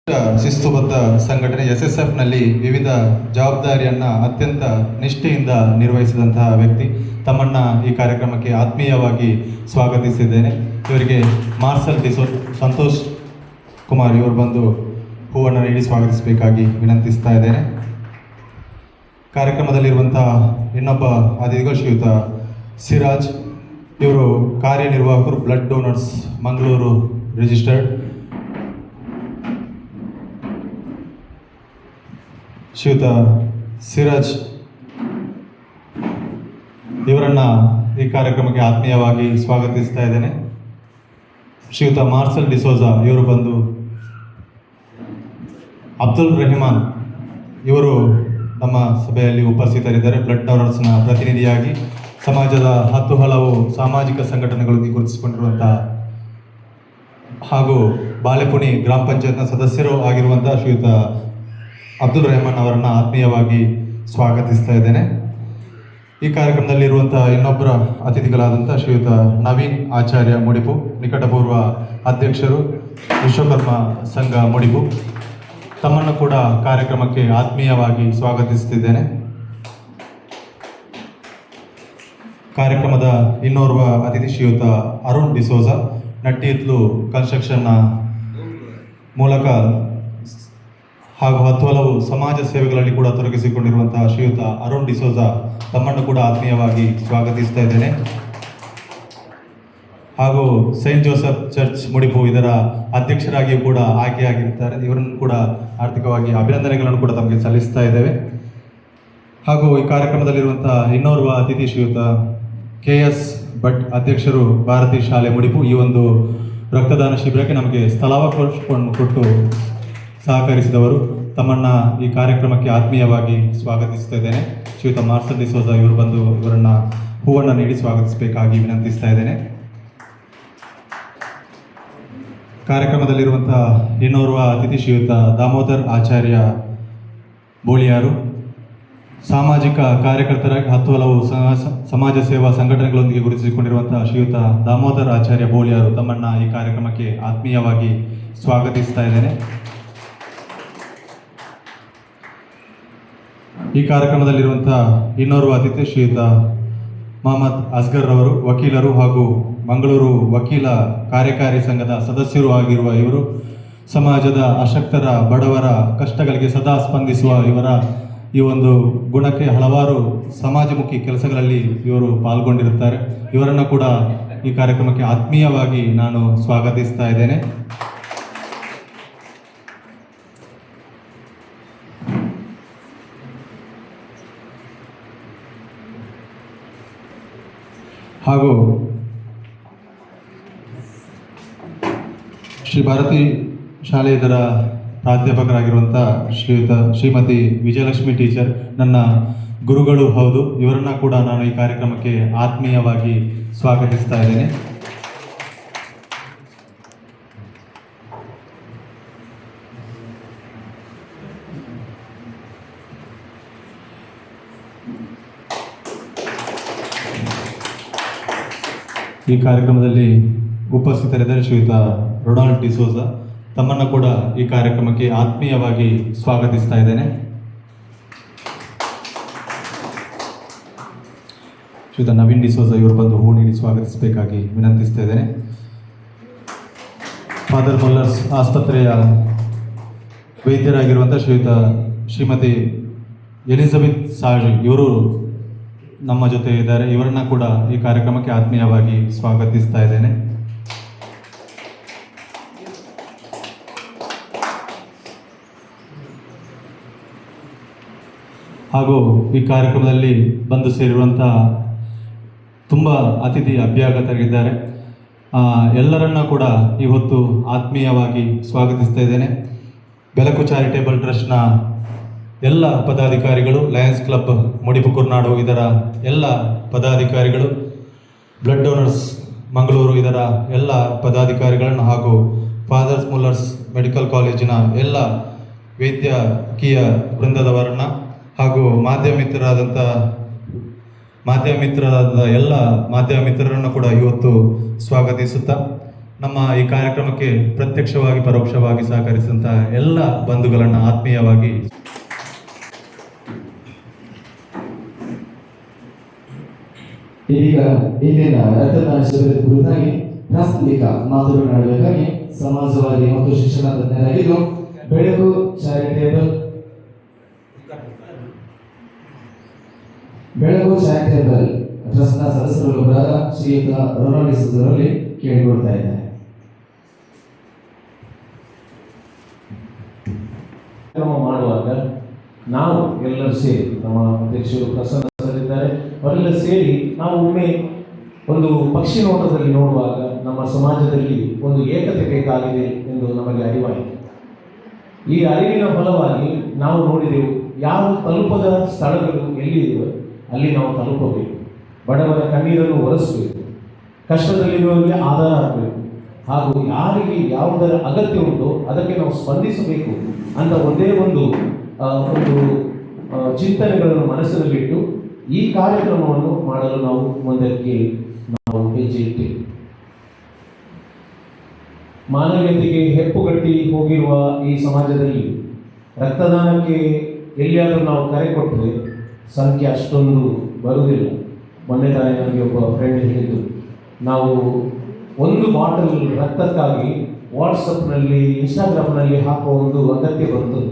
ಶಿಸ್ತುಬದ್ಧ ಸಂಘಟನೆ SSFನಲ್ಲಿ ವಿವಿಧ ಜವಾಬ್ದಾರಿಯನ್ನು ಅತ್ಯಂತ ನಿಷ್ಠೆಯಿಂದ ನಿರ್ವಹಿಸಿದಂತಹ ವ್ಯಕ್ತಿ ತಮ್ಮನ್ನು ಈ ಕಾರ್ಯಕ್ರಮಕ್ಕೆ ಆತ್ಮೀಯವಾಗಿ ಸ್ವಾಗತಿಸಿದ್ದೇನೆ. ಇವರಿಗೆ ಮಾರ್ಷಲ್ ಸಂತೋಷ್ ಕುಮಾರ್ ಇವರು ಬಂದು ಹೂವನ್ನು ನೀಡಿ ಸ್ವಾಗತಿಸಬೇಕಾಗಿ ವಿನಂತಿಸ್ತಾ ಇದ್ದೇನೆ. ಕಾರ್ಯಕ್ರಮದಲ್ಲಿರುವಂತಹ ಇನ್ನೊಬ್ಬ ಅತಿಥಿಗಳು ಶ್ರೀಯುತ ಸಿರಾಜ್, ಇವರು ಕಾರ್ಯನಿರ್ವಾಹಕರು, ಬ್ಲಡ್ ಡೋನರ್ಸ್, ಮಂಗಳೂರು ರಿಜಿಸ್ಟರ್ಡ್. ಶ್ರೀಯುತ ಸಿರಾಜ್ ಇವರನ್ನು ಈ ಕಾರ್ಯಕ್ರಮಕ್ಕೆ ಆತ್ಮೀಯವಾಗಿ ಸ್ವಾಗತಿಸ್ತಾ ಇದ್ದೇನೆ. ಶ್ರೀಯುತ ಮಾರ್ಷಲ್ ಡಿಸೋಜಾ ಇವರು ಬಂದು ಅಬ್ದುಲ್ ರೆಹಮಾನ್ ಇವರು ನಮ್ಮ ಸಭೆಯಲ್ಲಿ ಉಪಸ್ಥಿತರಿದ್ದಾರೆ. ಬ್ಲಡ್ ಡೋನರ್ಸ್ನ ಪ್ರತಿನಿಧಿಯಾಗಿ ಸಮಾಜದ 10 ಹಲವು ಸಾಮಾಜಿಕ ಸಂಘಟನೆಗಳಿಗೆ ಗುರುತಿಸಿಕೊಂಡಿರುವಂಥ ಹಾಗೂ ಬಾಲೆಪುಣಿ ಗ್ರಾಮ ಪಂಚಾಯತ್ನ ಸದಸ್ಯರು ಆಗಿರುವಂಥ ಶ್ರೀಯುತ ಅಬ್ದುಲ್ ರೆಹಮಾನ್ ಅವರನ್ನು ಆತ್ಮೀಯವಾಗಿ ಸ್ವಾಗತಿಸ್ತಾ ಇದ್ದೇನೆ. ಈ ಕಾರ್ಯಕ್ರಮದಲ್ಲಿರುವಂಥ ಇನ್ನೊಬ್ಬರ ಅತಿಥಿಗಳಾದಂಥ ಶ್ರೀಯುತ ನವೀನ್ ಆಚಾರ್ಯ ಮುಡಿಪು, ನಿಕಟಪೂರ್ವ ಅಧ್ಯಕ್ಷರು, ವಿಶ್ವಕರ್ಮ ಸಂಘ ಮುಡಿಪು, ತಮ್ಮನ್ನು ಕೂಡ ಕಾರ್ಯಕ್ರಮಕ್ಕೆ ಆತ್ಮೀಯವಾಗಿ ಸ್ವಾಗತಿಸುತ್ತಿದ್ದೇನೆ. ಕಾರ್ಯಕ್ರಮದ ಇನ್ನೋರ್ವ ಅತಿಥಿ ಶ್ರೀಯುತ ಅರುಣ್ ಡಿಸೋಜಾ, ನಟ್ಟಿಯತ್ಲು ಕನ್ಸ್ಟ್ರಕ್ಷನ್ನ ಮೂಲಕ ಹಾಗೂ 10 ಹಲವು ಸಮಾಜ ಸೇವೆಗಳಲ್ಲಿ ಕೂಡ ತೊಡಗಿಸಿಕೊಂಡಿರುವಂತಹ ಶ್ರೀಯುತ ಅರುಣ್ ಡಿಸೋಜಾ, ತಮ್ಮನ್ನು ಕೂಡ ಆತ್ಮೀಯವಾಗಿ ಸ್ವಾಗತಿಸ್ತಾ ಇದ್ದೇನೆ. ಹಾಗೂ ಸೈಂಟ್ ಜೋಸೆಫ್ ಚರ್ಚ್ ಮುಡಿಪು ಇದರ ಅಧ್ಯಕ್ಷರಾಗಿಯೂ ಕೂಡ ಆಯ್ಕೆಯಾಗಿರುತ್ತಾರೆ. ಇವರನ್ನು ಕೂಡ ಆರ್ಥಿಕವಾಗಿ ಅಭಿನಂದನೆಗಳನ್ನು ಕೂಡ ತಮಗೆ ಸಲ್ಲಿಸ್ತಾ ಇದ್ದೇವೆ. ಹಾಗೂ ಈ ಕಾರ್ಯಕ್ರಮದಲ್ಲಿರುವಂತಹ ಇನ್ನೋರ್ವ ಅತಿಥಿ ಶ್ರೀಯುತ KS ಭಟ್, ಅಧ್ಯಕ್ಷರು ಭಾರತೀಯ ಶಾಲೆ ಮುಡಿಪು. ಈ ಒಂದು ರಕ್ತದಾನ ಶಿಬಿರಕ್ಕೆ ನಮಗೆ ಸ್ಥಳಾವಕಾಶವನ್ನು ಕೊಟ್ಟು ಸಹಕರಿಸಿದವರು, ತಮ್ಮನ್ನು ಈ ಕಾರ್ಯಕ್ರಮಕ್ಕೆ ಆತ್ಮೀಯವಾಗಿ ಸ್ವಾಗತಿಸ್ತಾ ಇದ್ದೇನೆ. ಶ್ರೀಯುತ ಮಾರ್ಷಲ್ ಡಿಸೋಜಾ ಇವರು ಬಂದು ಇವರನ್ನು ಹೂವನ್ನು ನೀಡಿ ಸ್ವಾಗತಿಸಬೇಕಾಗಿ ವಿನಂತಿಸ್ತಾ ಇದ್ದೇನೆ. ಕಾರ್ಯಕ್ರಮದಲ್ಲಿರುವಂತಹ ಇನ್ನೋರ್ವ ಅತಿಥಿ ಶ್ರೀಯುತ ದಾಮೋದರ್ ಆಚಾರ್ಯ ಬೋಳಿಯಾರು, ಸಾಮಾಜಿಕ ಕಾರ್ಯಕರ್ತರಾಗಿ 10 ಹಲವು ಸಮಾಜ ಸೇವಾ ಸಂಘಟನೆಗಳೊಂದಿಗೆ ಗುರುತಿಸಿಕೊಂಡಿರುವಂತಹ ಶ್ರೀಯುತ ದಾಮೋದರ್ ಆಚಾರ್ಯ ಬೋಳಿಯಾರು, ತಮ್ಮನ್ನು ಈ ಕಾರ್ಯಕ್ರಮಕ್ಕೆ ಆತ್ಮೀಯವಾಗಿ ಸ್ವಾಗತಿಸ್ತಾ ಇದ್ದೇನೆ. ಈ ಕಾರ್ಯಕ್ರಮದಲ್ಲಿರುವಂತಹ ಇನ್ನೋರ್ವ ಅತಿಥಿ ಶ್ರೀಯುತ ಮೊಹಮ್ಮದ್ ಅಸ್ಗರ್ ರವರು, ವಕೀಲರು ಹಾಗೂ ಮಂಗಳೂರು ವಕೀಲ ಕಾರ್ಯಕಾರಿ ಸಂಘದ ಸದಸ್ಯರು ಆಗಿರುವ ಇವರು, ಸಮಾಜದ ಅಶಕ್ತರ, ಬಡವರ ಕಷ್ಟಗಳಿಗೆ ಸದಾ ಸ್ಪಂದಿಸುವ ಇವರ ಈ ಒಂದು ಗುಣಕ್ಕೆ ಹಲವಾರು ಸಮಾಜಮುಖಿ ಕೆಲಸಗಳಲ್ಲಿ ಇವರು ಪಾಲ್ಗೊಂಡಿರುತ್ತಾರೆ. ಇವರನ್ನು ಕೂಡ ಈ ಕಾರ್ಯಕ್ರಮಕ್ಕೆ ಆತ್ಮೀಯವಾಗಿ ನಾನು ಸ್ವಾಗತಿಸ್ತಾ ಇದ್ದೇನೆ. ಹಾಗೂ ಶ್ರೀ ಭಾರತಿ ಶಾಲೆ ಇದರ ಪ್ರಾಧ್ಯಾಪಕರಾಗಿರುವಂಥ ಶ್ರೀಮತಿ ವಿಜಯಲಕ್ಷ್ಮಿ ಟೀಚರ್ ನನ್ನ ಗುರುಗಳು ಹೌದು. ಇವರನ್ನು ಕೂಡ ನಾನು ಈ ಕಾರ್ಯಕ್ರಮಕ್ಕೆ ಆತ್ಮೀಯವಾಗಿ ಸ್ವಾಗತಿಸ್ತಾ ಇದ್ದೇನೆ. ಈ ಕಾರ್ಯಕ್ರಮದಲ್ಲಿ ಉಪಸ್ಥಿತರಿದ್ದರೆ ಶ್ರೀಯುತ ರೊನಾಲ್ಡ್ ಡಿಸೋಜಾ, ತಮ್ಮನ್ನು ಕೂಡ ಈ ಕಾರ್ಯಕ್ರಮಕ್ಕೆ ಆತ್ಮೀಯವಾಗಿ ಸ್ವಾಗತಿಸ್ತಾ ಇದ್ದೇನೆ. ಶ್ರೀಯುತ ನವೀನ್ ಡಿಸೋಜಾ ಇವರು ಬಂದು ಹೂ ನೀಡಿ ಸ್ವಾಗತಿಸಬೇಕಾಗಿ ವಿನಂತಿಸ್ತಾ ಇದ್ದೇನೆ. ಫಾದರ್ ಮೊಲ್ಲರ್ಸ್ ಆಸ್ಪತ್ರೆಯ ವೈದ್ಯರಾಗಿರುವಂಥ ಶ್ರೀಮತಿ ಎಲಿಜಬೆತ್ ಸಾಜಿ ಇವರು ನಮ್ಮ ಜೊತೆ ಇದ್ದಾರೆ. ಇವರನ್ನು ಕೂಡ ಈ ಕಾರ್ಯಕ್ರಮಕ್ಕೆ ಆತ್ಮೀಯವಾಗಿ ಸ್ವಾಗತಿಸ್ತಾ ಇದ್ದೇನೆ. ಹಾಗೂ ಈ ಕಾರ್ಯಕ್ರಮದಲ್ಲಿ ಬಂದು ಸೇರಿರುವಂಥ ತುಂಬ ಅತಿಥಿ ಅಭ್ಯಾಗತರಿದ್ದಾರೆ. ಎಲ್ಲರನ್ನ ಕೂಡ ಇವತ್ತು ಆತ್ಮೀಯವಾಗಿ ಸ್ವಾಗತಿಸ್ತಾ ಇದ್ದೇನೆ. ಬೆಳಕು ಚಾರಿಟೇಬಲ್ ಟ್ರಸ್ಟ್ನ ಎಲ್ಲ ಪದಾಧಿಕಾರಿಗಳು, ಲಯನ್ಸ್ ಕ್ಲಬ್ ಮುಡಿಪು ಕುರ್ನಾಡು ಇದರ ಎಲ್ಲ ಪದಾಧಿಕಾರಿಗಳು, ಬ್ಲಡ್ ಡೋನರ್ಸ್ ಮಂಗಳೂರು ಇದರ ಎಲ್ಲ ಪದಾಧಿಕಾರಿಗಳನ್ನು ಹಾಗೂ ಫಾದರ್ಸ್ ಮುಲ್ಲರ್ಸ್ ಮೆಡಿಕಲ್ ಕಾಲೇಜಿನ ಎಲ್ಲ ವೈದ್ಯಕೀಯ ವೃಂದದವರನ್ನು ಹಾಗೂ ಮಾಧ್ಯಮ ಮಿತ್ರರಾದ ಎಲ್ಲ ಮಾಧ್ಯಮ ಮಿತ್ರರನ್ನು ಕೂಡ ಇವತ್ತು ಸ್ವಾಗತಿಸುತ್ತಾ ನಮ್ಮ ಈ ಕಾರ್ಯಕ್ರಮಕ್ಕೆ ಪ್ರತ್ಯಕ್ಷವಾಗಿ ಪರೋಕ್ಷವಾಗಿ ಸಹಕರಿಸಿದಂತಹ ಎಲ್ಲ ಬಂಧುಗಳನ್ನು ಆತ್ಮೀಯವಾಗಿ ಈಗ ಇಂದಿನ ರಕ್ತದಾನ ಶಿಬಿರದ ಕುರಿತಾಗಿ ಪ್ರಾಸ್ತಾವಿಕ ಮಾತುಗಳನ್ನಾಡಬೇಕಾಗಿ ಸಮಾಜವಾದಿ ಮತ್ತು ಶಿಕ್ಷಣ ತಜ್ಞರಾಗಿದ್ದು ಬೆಳಕು ಚಾರಿಟೇಬಲ್ ಟ್ರಸ್ಟ್ನ ಸದಸ್ಯರೊಬ್ಬರಾದ ಶ್ರೀಯುತ ರೊನಾಲ್ಡ್ ಅವರಲ್ಲಿ ಕೇಳಿಕೊಳ್ತಾ ಇದ್ದಾರೆ. ಮಾಡುವಾಗ ನಾವು ಎಲ್ಲರೂ ಸೇರಿ ನಮ್ಮ ಅಧ್ಯಕ್ಷರು ಪ್ರಸನ್ನ ಇದ್ದಾರೆ, ಅವರೆಲ್ಲ ಸೇರಿ ನಾವು ಒಮ್ಮೆ ಒಂದು ಪಕ್ಷಿ ನೋಟದಲ್ಲಿ ನೋಡುವಾಗ ನಮ್ಮ ಸಮಾಜದಲ್ಲಿ ಒಂದು ಏಕತೆ ಬೇಕಾಗಿದೆ ಎಂದು ನಮಗೆ ಅರಿವಾಯಿತು. ಈ ಅರಿವಿನ ಫಲವಾಗಿ ನಾವು ನೋಡಿದೆವು, ಯಾವ ತಲುಪದ ಸ್ಥಳಗಳು ಎಲ್ಲಿವೆ ಅಲ್ಲಿ ನಾವು ತಲುಪಬೇಕು, ಬಡವರ ಕಣ್ಣೀರನ್ನು ಒರೆಸಬೇಕು, ಕಷ್ಟದಲ್ಲಿರುವವರಿಗೆ ಆಧಾರ ಆಗಬೇಕು, ಹಾಗೂ ಯಾರಿಗೆ ಯಾವುದರ ಅಗತ್ಯ ಉಂಟೋ ಅದಕ್ಕೆ ನಾವು ಸ್ಪಂದಿಸಬೇಕು ಅಂತ ಒಂದೇ ಒಂದು ಚಿಂತನೆಗಳನ್ನು ಮನಸ್ಸಿನಲ್ಲಿಟ್ಟು ಈ ಕಾರ್ಯಕ್ರಮವನ್ನು ಮಾಡಲು ನಾವು ಮುಂದಕ್ಕೆ ಹೆಜ್ಜೆ ಇಟ್ಟೆವು. ಮಾನವೀಯತೆಗೆ ಹೆಪ್ಪುಗಟ್ಟಿ ಹೋಗಿರುವ ಈ ಸಮಾಜದಲ್ಲಿ ರಕ್ತದಾನಕ್ಕೆ ಎಲ್ಲಿಯಾದರೂ ನಾವು ಕರೆ ಕೊಟ್ಟರೆ ಸಂಖ್ಯೆ ಅಷ್ಟೊಂದು ಬರುವುದಿಲ್ಲ. ಮೊನ್ನೆ ತಾನೇ ನನಗೆ ಒಬ್ಬ ಫ್ರೆಂಡ್ ಹೇಳಿದ್ದು, ನಾವು ಒಂದು ಬಾಟಲ್ ರಕ್ತಕ್ಕಾಗಿ ವಾಟ್ಸಪ್ನಲ್ಲಿ ಇನ್ಸ್ಟಾಗ್ರಾಮ್ನಲ್ಲಿ ಹಾಕುವ ಒಂದು ಅಗತ್ಯ ಬರುತ್ತದೆ.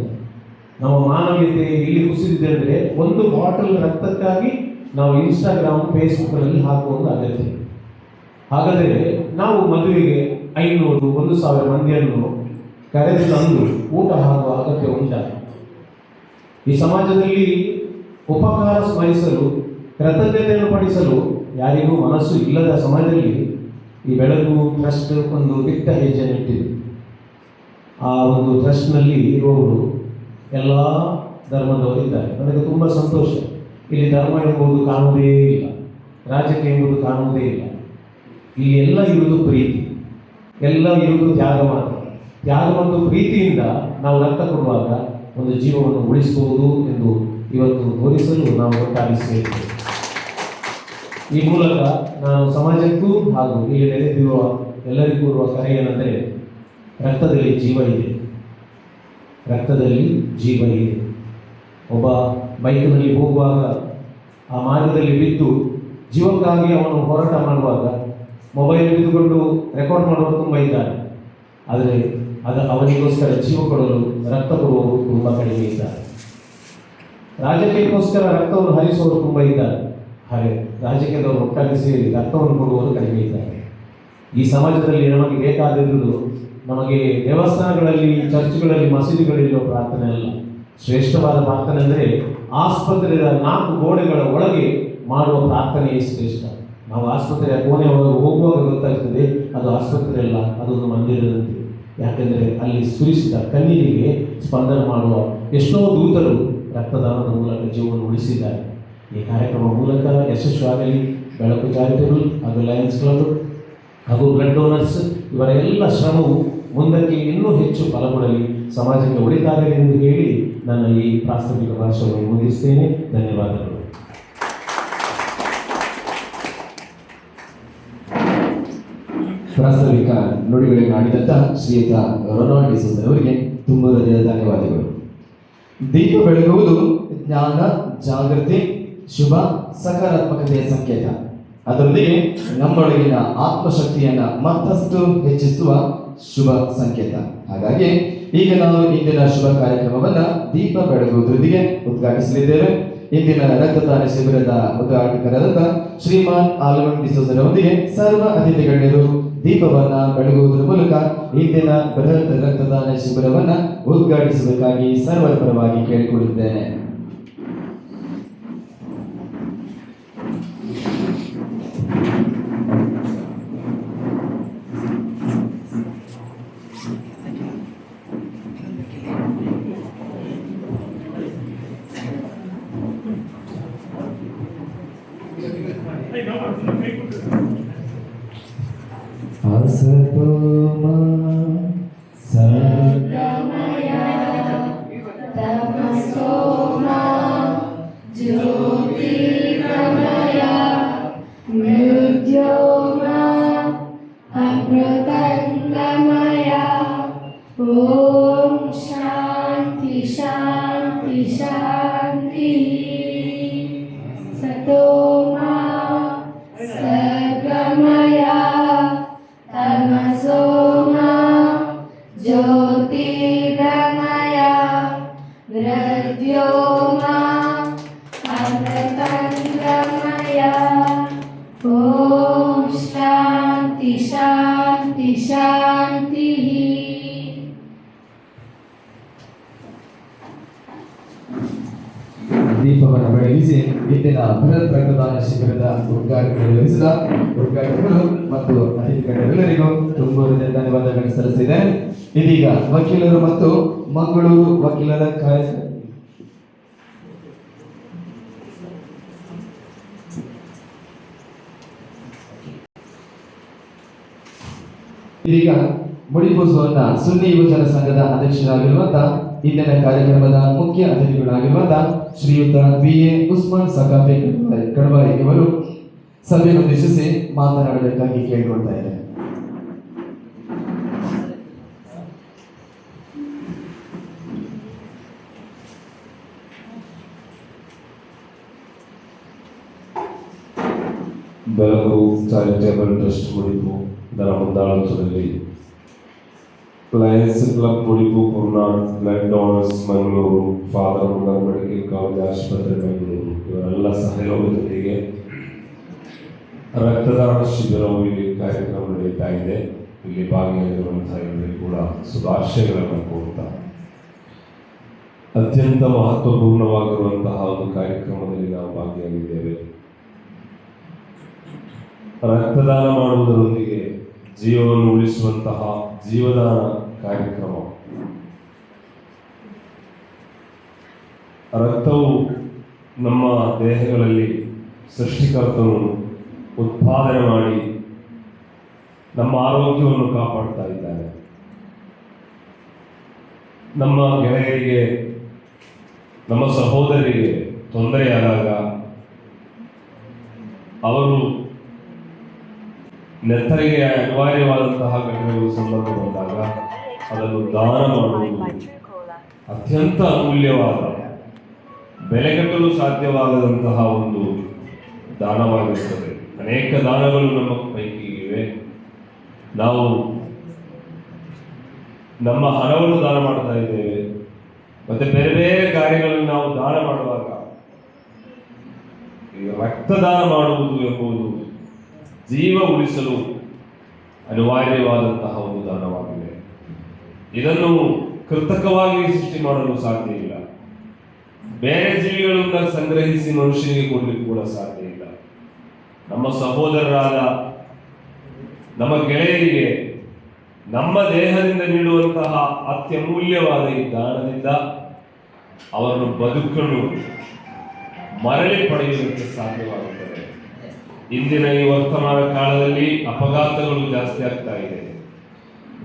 ನಮ್ಮ ಮಾನವೀಯತೆ ಇಲ್ಲಿ ಕುಸಿದಿದೆ ಅಂದರೆ ಒಂದು ಬಾಟಲ್ ರಕ್ತಕ್ಕಾಗಿ ನಾವು ಇನ್ಸ್ಟಾಗ್ರಾಮ್ ಫೇಸ್ಬುಕ್ನಲ್ಲಿ ಹಾಕುವ ಒಂದು ಅಗತ್ಯ. ಹಾಗಾದರೆ ನಾವು ಮದುವೆಗೆ 500-1000 ಮಂದಿಯನ್ನು ಕರೆದು ತಂದು ಊಟ ಹಾಕುವ ಅಗತ್ಯ ಉಂಟ? ಈ ಸಮಾಜದಲ್ಲಿ ಉಪಕಾರ ಸ್ಮರಿಸಲು, ಕೃತಜ್ಞತೆಯನ್ನು ಪಡಿಸಲು ಯಾರಿಗೂ ಮನಸ್ಸು ಇಲ್ಲದ ಸಮಾಜದಲ್ಲಿ ಈ ಬೆಳಕು ಟ್ರಸ್ಟ್ ಒಂದು ದಿಟ್ಟ ಹೆಜ್ಜೆಯನ್ನು ಇಟ್ಟಿದೆ. ಆ ಒಂದು ಟ್ರಸ್ಟ್ನಲ್ಲಿ ಇರುವವರು ಎಲ್ಲ ಧರ್ಮದವರಿದ್ದಾರೆ. ನನಗೆ ತುಂಬ ಸಂತೋಷ. ಇಲ್ಲಿ ಧರ್ಮ ಎಂಬುದು ಕಾಣುವುದೇ ಇಲ್ಲ, ರಾಜಕೀಯ ಎಂಬುದು ಕಾಣುವುದೇ ಇಲ್ಲ. ಇಲ್ಲಿ ಎಲ್ಲ ಇರುವುದು ಪ್ರೀತಿ, ಎಲ್ಲ ಇರುವುದು ತ್ಯಾಗ ಮಾತ್ರ. ತ್ಯಾಗ ಮತ್ತು ಪ್ರೀತಿಯಿಂದ ನಾವು ರಕ್ತ ಕೊಡುವಾಗ ಒಂದು ಜೀವವನ್ನು ಉಳಿಸಬಹುದು ಎಂದು ಇವತ್ತು ತೋರಿಸಲು ನಾವು ಒಟ್ಟಾಗಿ ಸೇರಿದ್ದೇವೆ. ಈ ಮೂಲಕ ನಾನು ಸಮಾಜಕ್ಕೂ ಹಾಗೂ ಇಲ್ಲಿ ನೆರೆದಿರುವ ಎಲ್ಲರಿಗೂ ಇರುವ ಕರೆ ಏನೆಂದರೆ, ರಕ್ತದಲ್ಲಿ ಜೀವ ಇದೆ, ರಕ್ತದಲ್ಲಿ ಜೀವ ಇದೆ. ಒಬ್ಬ ಬೈಕ್ನಲ್ಲಿ ಹೋಗುವಾಗ ಆ ಮಾರ್ಗದಲ್ಲಿ ಬಿದ್ದು ಜೀವಕ್ಕಾಗಿ ಅವನು ಹೋರಾಟ ಮಾಡುವಾಗ ಮೊಬೈಲ್ ಹಿಡಿದುಕೊಂಡು ರೆಕಾರ್ಡ್ ಮಾಡುವವರು ತುಂಬ ಇದ್ದಾರೆ. ಆದರೆ ಅವನಿಗೋಸ್ಕರ ಜೀವ ಕೊಡಲು ರಕ್ತ ಕೊಡುವವರು ತುಂಬ ಕಡಿಮೆ ಇದ್ದಾರೆ. ರಾಜಕೀಯಕ್ಕೋಸ್ಕರ ರಕ್ತವನ್ನು ಹರಿಸುವವರು ತುಂಬ ಇದ್ದಾರೆ. ಹಾಗೆ ರಾಜಕೀಯದವರು ಒಟ್ಟಾಗಿ ಸೇರಿ ರಕ್ತವನ್ನು ಕೊಡುವವರು ಕಡಿಮೆ ಇದ್ದಾರೆ. ಈ ಸಮಾಜದಲ್ಲಿ ನಮಗೆ ಬೇಕಾದಿರುವುದು ನಮಗೆ ದೇವಸ್ಥಾನಗಳಲ್ಲಿ, ಚರ್ಚ್ಗಳಲ್ಲಿ, ಮಸೀದಿಗಳಿರುವ ಪ್ರಾರ್ಥನೆ ಅಲ್ಲ. ಶ್ರೇಷ್ಠವಾದ ಪ್ರಾರ್ಥನೆ ಅಂದರೆ ಆಸ್ಪತ್ರೆಯ 4 ಗೋಡೆಗಳ ಒಳಗೆ ಮಾಡುವ ಪ್ರಾರ್ಥನೆಯೇ ಶ್ರೇಷ್ಠ. ನಾವು ಆಸ್ಪತ್ರೆಯ ಕೋಣೆ ಒಳಗೆ ಹೋಗುವಾಗ ಗೊತ್ತಾಗ್ತದೆ ಅದು ಆಸ್ಪತ್ರೆ ಅಲ್ಲ, ಅದೊಂದು ಮಂದಿರದಂತೆ. ಯಾಕೆಂದರೆ ಅಲ್ಲಿ ಸುರಿಸಿದ ಕಣ್ಣೀರಿಗೆ ಸ್ಪಂದನ ಮಾಡುವ ಎಷ್ಟೋ ದೂತರು ರಕ್ತದಾನದ ಮೂಲಕ ಜೀವವನ್ನು ಉಳಿಸಿದ್ದಾರೆ. ಈ ಕಾರ್ಯಕ್ರಮ ಮೂಲಕ ಯಶಸ್ವಿಯಾಗಲಿ. ಬೆಳಕು ಚಾರಿಟೇಬಲ್ ಹಾಗೂ ಲಯನ್ಸ್ ಕ್ಲಬ್ ಹಾಗೂ ಬ್ಲಡ್ ಡೋನರ್ಸ್ ಇವರ ಎಲ್ಲ ಶ್ರಮವು ಮುಂದಕ್ಕೆ ಇನ್ನೂ ಹೆಚ್ಚು ಫಲ ಕೊಡಲಿ, ಸಮಾಜಕ್ಕೆ ಒಳಿತಾಗಲಿ ಎಂದು ಹೇಳಿ ನನ್ನ ಈ ಪ್ರಾಸ್ತಾವಿಕ ಭಾಷಣವನ್ನು ಮುಗಿಸ್ತೇನೆ. ಧನ್ಯವಾದಗಳು. ಪ್ರಾಸ್ತಾವಿಕ ನುಡಿಗಳನ್ನು ಆಡಿದಂಥ ಶ್ರೀಯುತ ರೊನಾಲ್ಡ್ ಡಿಸೋಜ ಅವರಿಗೆ ತುಂಬ ಹೃದಯದ ಧನ್ಯವಾದಗಳು. ದೀಪ ಬೆಳಗುವುದು ಜ್ಞಾನ, ಜಾಗೃತಿ, ಶುಭ, ಸಕಾರಾತ್ಮಕತೆಯ ಸಂಕೇತ. ಅದರೊಂದಿಗೆ ನಮ್ಮೊಳಗಿನ ಆತ್ಮಶಕ್ತಿಯನ್ನು ಮತ್ತಷ್ಟು ಹೆಚ್ಚಿಸುವ ಶುಭ ಸಂಕೇತ. ಹಾಗಾಗಿ ಈಗ ನಾವು ಇಂದಿನ ಶುಭ ಕಾರ್ಯಕ್ರಮವನ್ನು ದೀಪ ಬೆಳಗುವುದರೊಂದಿಗೆ ಉದ್ಘಾಟಿಸಲಿದ್ದೇವೆ. ಇಂದಿನ ರಕ್ತದಾನ ಶಿಬಿರದ ಉದ್ಘಾಟಕರಾದ ಶ್ರೀಮಾನ್ ಆಲ್ಮಂಡ್ ಡಿಸೋಜರೊಂದಿಗೆ ಸರ್ವ ಅತಿಥಿ ಗಣ್ಯರು ದೀಪವನ್ನ ಬೆಳಗುವುದರ ಮೂಲಕ ಇಂದಿನ ಬೃಹತ್ ರಕ್ತದಾನ ಶಿಬಿರವನ್ನ ಉದ್ಘಾಟಿಸಬೇಕಾಗಿ ಸರ್ವರ ಪರವಾಗಿ ಕೇಳಿಕೊಳ್ಳುತ್ತೇನೆ. असतोमा सद्गमय तमसोमा ज्योतिर्गमय मृत्योर्मा अमृतम् ದೀಪವನ್ನು ಬೆಳಗಿಸಿ ಇಂದಿನ ಬೃಹತ್ ರಕ್ತದಾನ ಶಿಬಿರದ ಉದ್ಘಾಟನೆ ನೆರವೇರಿಸಿದ ಉದ್ಘಾಟಕರು ಮತ್ತು ಅತಿಥಿಗಳೆಲ್ಲರಿಗೂ ತುಂಬ ಧನ್ಯವಾದಗಳನ್ನು ಸಲ್ಲಿಸಿದೆ. ಇದೀಗ ವಕೀಲರು ಮತ್ತು ಮಂಗಳೂರು ವಕೀಲರ ಇದೀಗ ಮುಡಿಪೂಸುವನ್ನ ಸುನ್ನಿ ಯುವಜನ ಸಂಘದ ಅಧ್ಯಕ್ಷರಾಗಿರುವಂತಹ ಇಂದಿನ ಕಾರ್ಯಕ್ರಮದ ಮುಖ್ಯ ಅತಿಥಿಗಳಾಗಿರುವಂತಹ ಶ್ರೀಯುತ BA ಉಸ್ಮಾನ್ ಸಕಾಫಿ ಕಡಬಾಯಿ ಇವರು ಸಭೆಯನ್ನು ಉದ್ದೇಶಿಸಿ ಮಾತನಾಡಬೇಕಾಗಿ ಕೇಳಿಕೊಳ್ತಾ ಇದ್ದಾರೆ. ಬೆಳಕು ಚಾರಿಟೇಬಲ್ ಟ್ರಸ್ಟ್ ಮುಡಿಪು ಇದರ ಮುಂದಾಳತ್ವದಲ್ಲಿ Lions Club Mudipu Kurnad, blood donors Mangaluru, Father Muller medical college ಆಸ್ಪತ್ರೆ ಬೆಂಗಳೂರು ಇವರೆಲ್ಲ ಸಹಯೋಗದೊಂದಿಗೆ ರಕ್ತದಾನ ಶಿಬಿರವು ಇಲ್ಲಿ ಕಾರ್ಯಕ್ರಮ ನಡೀತಾ ಇದೆ. ಇಲ್ಲಿ ಭಾಗಿಯಾಗಿರುವಂತಹ ಎಲ್ಲರಿಗೂ ಕೂಡ ಶುಭಾಶಯಗಳನ್ನು ಕೋರುತ್ತಾ ಅತ್ಯಂತ ಮಹತ್ವಪೂರ್ಣವಾಗಿರುವಂತಹ ಒಂದು ಕಾರ್ಯಕ್ರಮದಲ್ಲಿ ನಾವು ಭಾಗಿಯಾಗಿದ್ದೇವೆ. ರಕ್ತದಾನ ಮಾಡುವುದರೊಂದಿಗೆ ಜೀವವನ್ನು ಉಳಿಸುವಂತಹ ಜೀವದಾನ ಕಾರ್ಯಕ್ರಮ. ರಕ್ತವು ನಮ್ಮ ದೇಹಗಳಲ್ಲಿ ಸೃಷ್ಟಿಕರ್ತನು ಉತ್ಪಾದನೆ ಮಾಡಿ ನಮ್ಮ ಆರೋಗ್ಯವನ್ನು ಕಾಪಾಡ್ತಾ ಇದ್ದಾನೆ. ನಮ್ಮ ಗೆಳೆಯರಿಗೆ, ನಮ್ಮ ಸಹೋದರಿಗೆ ತೊಂದರೆಯಾದಾಗ ಅವರು ನೆತ್ತರಿಗೆ ಅನಿವಾರ್ಯವಾದಂತಹ ಘಟನೆಗಳು ಸಂದರ್ಭ ಬಂದಾಗ ಅದನ್ನು ದಾನ ಮಾಡುವುದು ಅತ್ಯಂತ ಅಮೂಲ್ಯವಾದ, ಬೆಲೆಗಟ್ಟಲು ಸಾಧ್ಯವಾಗದಂತಹ ಒಂದು ದಾನವಾಗಿರುತ್ತದೆ. ಅನೇಕ ದಾನಗಳು ನಮ್ಮ ಪೈಕಿ ಇವೆ. ನಾವು ನಮ್ಮ ಹಣವನ್ನು ದಾನ ಮಾಡ್ತಾ ಇದ್ದೇವೆ, ಮತ್ತೆ ಬೇರೆ ಬೇರೆ ಕಾರ್ಯಗಳನ್ನು ನಾವು ದಾನ ಮಾಡುವಾಗ ಈಗ ರಕ್ತದಾನ ಮಾಡುವುದು ಎಂಬುದು ಜೀವ ಉಳಿಸಲು ಅನಿವಾರ್ಯವಾದಂತಹ ಒಂದು ದಾನವಾಗಿದೆ. ಇದನ್ನು ಕೃತಕವಾಗಿ ಸೃಷ್ಟಿ ಮಾಡಲು ಸಾಧ್ಯ ಇಲ್ಲ. ಬೇರೆ ಜೀವಿಗಳಿಂದ ಸಂಗ್ರಹಿಸಿ ಮನುಷ್ಯನಿಗೆ ಕೊಡಲಿಕ್ಕೆ ಕೂಡ ಸಾಧ್ಯ ಇಲ್ಲ. ನಮ್ಮ ಸಹೋದರರಾದ ನಮ್ಮ ಗೆಳೆಯರಿಗೆ ನಮ್ಮ ದೇಹದಿಂದ ನೀಡುವಂತಹ ಅತ್ಯಮೂಲ್ಯವಾದ ಈ ದಾನದಿಂದ ಅವರನ್ನು ಬದುಕಲು ಮರಳಿ ಪಡೆಯುವುದಕ್ಕೆ ಸಾಧ್ಯವಾಗುತ್ತದೆ. ಇಂದಿನ ಈ ವರ್ತಮಾನ ಕಾಲದಲ್ಲಿ ಅಪಘಾತಗಳು ಜಾಸ್ತಿ ಆಗ್ತಾ ಇದೆ.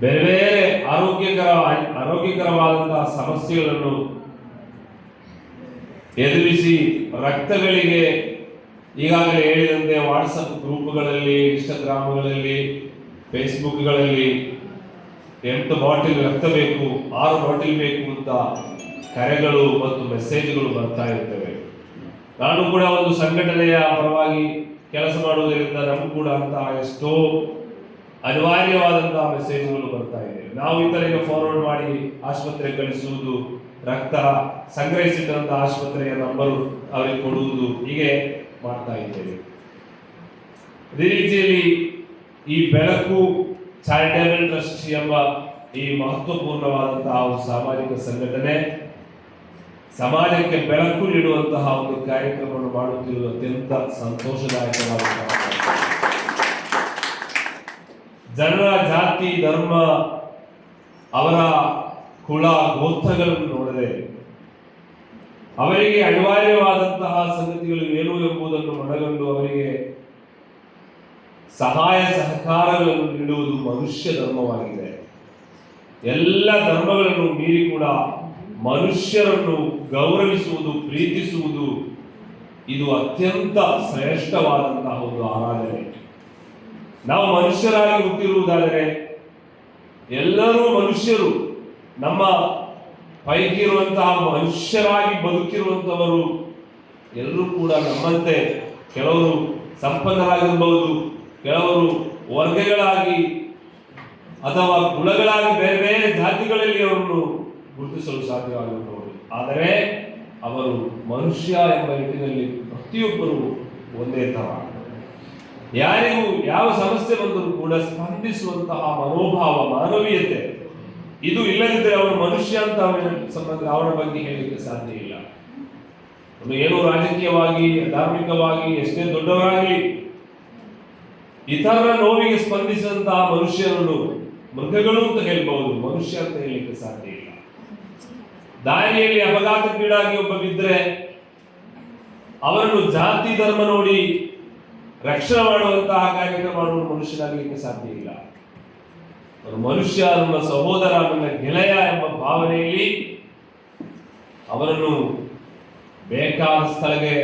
ಬೇರೆ ಬೇರೆ ಆರೋಗ್ಯಕರವಾದಂತಹ ಸಮಸ್ಯೆಗಳನ್ನು ಎದುರಿಸಿ ರಕ್ತಗಳಿಗೆ ಈಗಾಗಲೇ ಹೇಳಿದಂತೆ ವಾಟ್ಸಪ್ ಗ್ರೂಪ್ಗಳಲ್ಲಿ, ಇನ್ಸ್ಟಾಗ್ರಾಮ್ಗಳಲ್ಲಿ, ಫೇಸ್ಬುಕ್ಗಳಲ್ಲಿ 8 ಬಾಟಲ್ ರಕ್ತ ಬೇಕು, 6 ಬಾಟಲ್ ಬೇಕು ಅಂತ ಕರೆಗಳು ಮತ್ತು ಮೆಸೇಜ್ಗಳು ಬರ್ತಾ ಇರ್ತವೆ. ನಾನು ಕೂಡ ಒಂದು ಸಂಘಟನೆಯ ಪರವಾಗಿ ಕೆಲಸ ಮಾಡುವುದರಿಂದ ನಮಗೂ ಕೂಡ ಅಂತಹ ಎಷ್ಟೋ ಅನಿವಾರ್ಯವಾದಂತಹ ಮೆಸೇಜ್ಗಳು ಬರ್ತಾ ಇದೆ. ನಾವು ಇತರರಿಗೆ ಫಾರ್ವರ್ಡ್ ಮಾಡಿ ಆಸ್ಪತ್ರೆಗೆ ಕಳಿಸುವುದು, ರಕ್ತ ಸಂಗ್ರಹಿಸಿದಂತಹ ಆಸ್ಪತ್ರೆಯ ನಂಬರ್ ಅವರಿಗೆ ಕೊಡುವುದು, ಹೀಗೆ ಮಾಡ್ತಾ ಇದ್ದೇವೆ. ಅದೇ ರೀತಿಯಲ್ಲಿ ಈ ಬೆಳಕು ಚಾರಿಟೇಬಲ್ ಟ್ರಸ್ಟ್ ಎಂಬ ಈ ಮಹತ್ವಪೂರ್ಣವಾದಂತಹ ಒಂದು ಸಾಮಾಜಿಕ ಸಂಘಟನೆ ಸಮಾಜಕ್ಕೆ ಬೆಳಕು ನೀಡುವಂತಹ ಒಂದು ಕಾರ್ಯಕ್ರಮವನ್ನು ಮಾಡುತ್ತಿರುವುದು ಅತ್ಯಂತ ಸಂತೋಷದಾಯಕವಾದಂತಹ. ಜನರ ಜಾತಿ, ಧರ್ಮ, ಅವರ ಕುಲ, ಗೋತ್ರಗಳನ್ನು ನೋಡದೆ ಅವರಿಗೆ ಅನಿವಾರ್ಯವಾದಂತಹ ಸಂಗತಿಗಳು ಏನು ಎಂಬುದನ್ನು ಮನಗಂಡು ಅವರಿಗೆ ಸಹಾಯ ಸಹಕಾರಗಳನ್ನು ನೀಡುವುದು ಮನುಷ್ಯ ಧರ್ಮವಾಗಿದೆ. ಎಲ್ಲ ಧರ್ಮಗಳನ್ನು ಮೀರಿ ಕೂಡ ಮನುಷ್ಯರನ್ನು ಗೌರವಿಸುವುದು, ಪ್ರೀತಿಸುವುದು ಇದು ಅತ್ಯಂತ ಶ್ರೇಷ್ಠವಾದಂತಹ ಒಂದು ಆರಾಧನೆ. ನಾವು ಮನುಷ್ಯರಾಗಿ ಹುಟ್ಟಿರುವುದಾದರೆ ಎಲ್ಲರೂ ಮನುಷ್ಯರು, ನಮ್ಮ ಪೈಕಿ ಇರುವಂತಹ ಮನುಷ್ಯರಾಗಿ ಬದುಕಿರುವಂತವರು ಎಲ್ಲರೂ ಕೂಡ ನಮ್ಮಂತೆ ಕೆಲವರು ಸಂಪನ್ನರಾಗಿರಬಹುದು, ಕೆಲವರು ವರ್ಗಗಳಾಗಿ ಅಥವಾ ಕುಲಗಳಾಗಿ ಬೇರೆ ಬೇರೆ ಜಾತಿಗಳಲ್ಲಿ ಅವರನ್ನು ಗುರುತಿಸಲು ಸಾಧ್ಯವಾಗಿರಬಹುದು. ಆದರೆ ಅವರು ಮನುಷ್ಯ ಎಂಬ ನಿಟ್ಟಿನಲ್ಲಿ ಪ್ರತಿಯೊಬ್ಬರು ಒಂದೇ ತರ. ಯಾರಿಗೂ ಯಾವ ಸಮಸ್ಯೆ ಬಂದರೂ ಕೂಡ ಸ್ಪಂದಿಸುವಂತಹ ಮನೋಭಾವ, ಮಾನವೀಯತೆ ಇದು ಇಲ್ಲದಿದ್ದರೆ ಅವನು ಮನುಷ್ಯ ಅಂತ ಅವನ ಬಗ್ಗೆ ಹೇಳಲಿಕ್ಕೆ ಸಾಧ್ಯ ಇಲ್ಲ. ಒಂದು ಏನು ರಾಜಕೀಯವಾಗಿ ಧಾರ್ಮಿಕವಾಗಿ ಎಷ್ಟೇ ದೊಡ್ಡವರಾಗಲಿ ಇತರರ ನೋವಿಗೆ ಸ್ಪಂದಿಸಿದಂತಹ ಮನುಷ್ಯರನ್ನು ಮೃಗಗಳು ಅಂತ ಹೇಳ್ಬಹುದು, ಮನುಷ್ಯ ಅಂತ ಹೇಳಲಿಕ್ಕೆ ಸಾಧ್ಯ ಇಲ್ಲ. ದಾರಿಯಲ್ಲಿ ಅಪಘಾತಕ್ಕೀಡಾಗಿ ಒಬ್ಬ ಬಿದ್ದರೆ ಅವರನ್ನು ಜಾತಿ ಧರ್ಮ ನೋಡಿ ರಕ್ಷಣೆ ಮಾಡುವಂತಹ ಕಾರ್ಯಕ್ರಮ ಮಾಡುವ ಮನುಷ್ಯನಾಗಲಿಕ್ಕೆ ಸಾಧ್ಯ ಇಲ್ಲ. ಮನುಷ್ಯ ನನ್ನ ಸಹೋದರ, ನನ್ನ ಗೆಳೆಯ ಎಂಬ ಭಾವನೆಯಲ್ಲಿ ಅವರನ್ನು ಬೇಕಾದ ಸ್ಥಳಕ್ಕೆ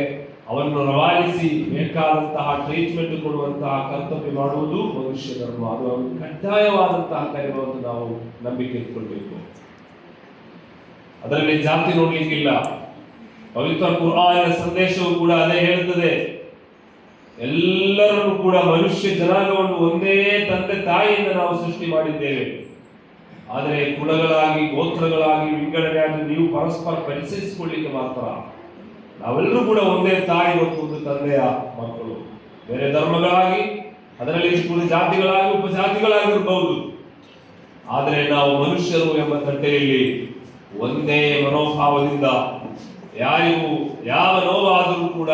ಅವರನ್ನು ರವಾನಿಸಿ ಬೇಕಾದಂತಹ ಟ್ರೀಟ್ಮೆಂಟ್ ಕೊಡುವಂತಹ ಕರ್ತವ್ಯ ಮಾಡುವುದು ಮನುಷ್ಯ ಧರ್ಮ. ಅದು ಕಡ್ಡಾಯವಾದಂತಹ ಕಾರ್ಯವನ್ನು ನಾವು ನಂಬಿಕೆ ಇಟ್ಕೊಳ್ಬೇಕು. ಅದರಲ್ಲಿ ಜಾತಿ ನೋಡ್ಲಿಕ್ಕಿಲ್ಲ. ಪವಿತ್ರ ಕುರ್ಆನಿನ ಸಂದೇಶವು ಕೂಡ ಅದೇ ಹೇಳುತ್ತದೆ, ಎಲ್ಲರನ್ನು ಕೂಡ ಮನುಷ್ಯ ಜನಾಂಗವನ್ನು ಒಂದೇ ತಂದೆ ತಾಯಿಯಿಂದ ನಾವು ಸೃಷ್ಟಿ ಮಾಡಿದ್ದೇವೆ. ಆದರೆ ಕುಲಗಳಾಗಿ ಗೋತ್ರಗಳಾಗಿ ವಿಂಗಡಣೆಯಾಗಿ ನೀವು ಪರಸ್ಪರ ಪರಿಚಯಿಸಿಕೊಳ್ಳಿಕ್ಕೆ ಮಾತ್ರ. ನಾವೆಲ್ಲರೂ ಕೂಡ ಒಂದೇ ತಾಯಿ ಮತ್ತು ಒಂದು ತಂದೆಯ ಮಕ್ಕಳು. ಬೇರೆ ಧರ್ಮಗಳಾಗಿ ಅದರಲ್ಲಿ ಜಾತಿಗಳಾಗಿ ಉಪಜಾತಿಗಳಾಗಿರಬಹುದು, ಆದರೆ ನಾವು ಮನುಷ್ಯರು ಎಂಬ ತಟ್ಟೆಯಲ್ಲಿ ಒಂದೇ ಮನೋಭಾವದಿಂದ ಯಾರಿಗೂ ಯಾವ ನೋವಾದರೂ ಕೂಡ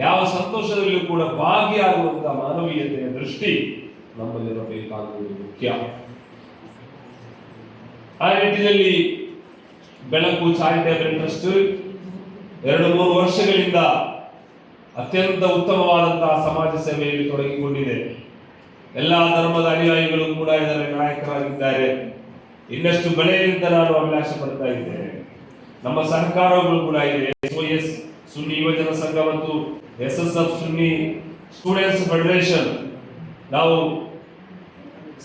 ಯಾವ ಸಂತೋಷದಲ್ಲಿಯೂ ಕೂಡ ಭಾಗಿಯಾಗುವಂತಹ ಮಾನವೀಯತೆಯ ದೃಷ್ಟಿ ನಮ್ಮಲ್ಲಿರಬೇಕಾಗುವುದು ಮುಖ್ಯ. ಆ ನಿಟ್ಟಿನಲ್ಲಿ ಬೆಳಕು ಚಾರಿಟೇಬಲ್ ಟ್ರಸ್ಟ್ 2-3 ವರ್ಷಗಳಿಂದ ಅತ್ಯಂತ ಉತ್ತಮವಾದಂತಹ ಸಮಾಜ ಸೇವೆಯಲ್ಲಿ ತೊಡಗಿಕೊಂಡಿದೆ. ಎಲ್ಲಾ ಧರ್ಮದ ಅನುಯಾಯಿಗಳು ಕೂಡ ಇದರ ನಾಯಕರಾಗಿದ್ದಾರೆ. ಇನ್ನಷ್ಟು ಬೆಳೆಯಿಂದ ನಾನು ಅಭಿಲಾಷೆ ಪಡ್ತಾ ಇದ್ದೇನೆ. ನಮ್ಮ ಸರ್ಕಾರಗಳು ಕೂಡ ಇದೆ. SOS ಸುನ್ನಿ ಯುವಜನ ಸಂಘ ಮತ್ತು SSF ಸುನ್ನಿ ಸ್ಟೂಡೆಂಟ್ಸ್ ಫೆಡರೇಷನ್ ನಾವು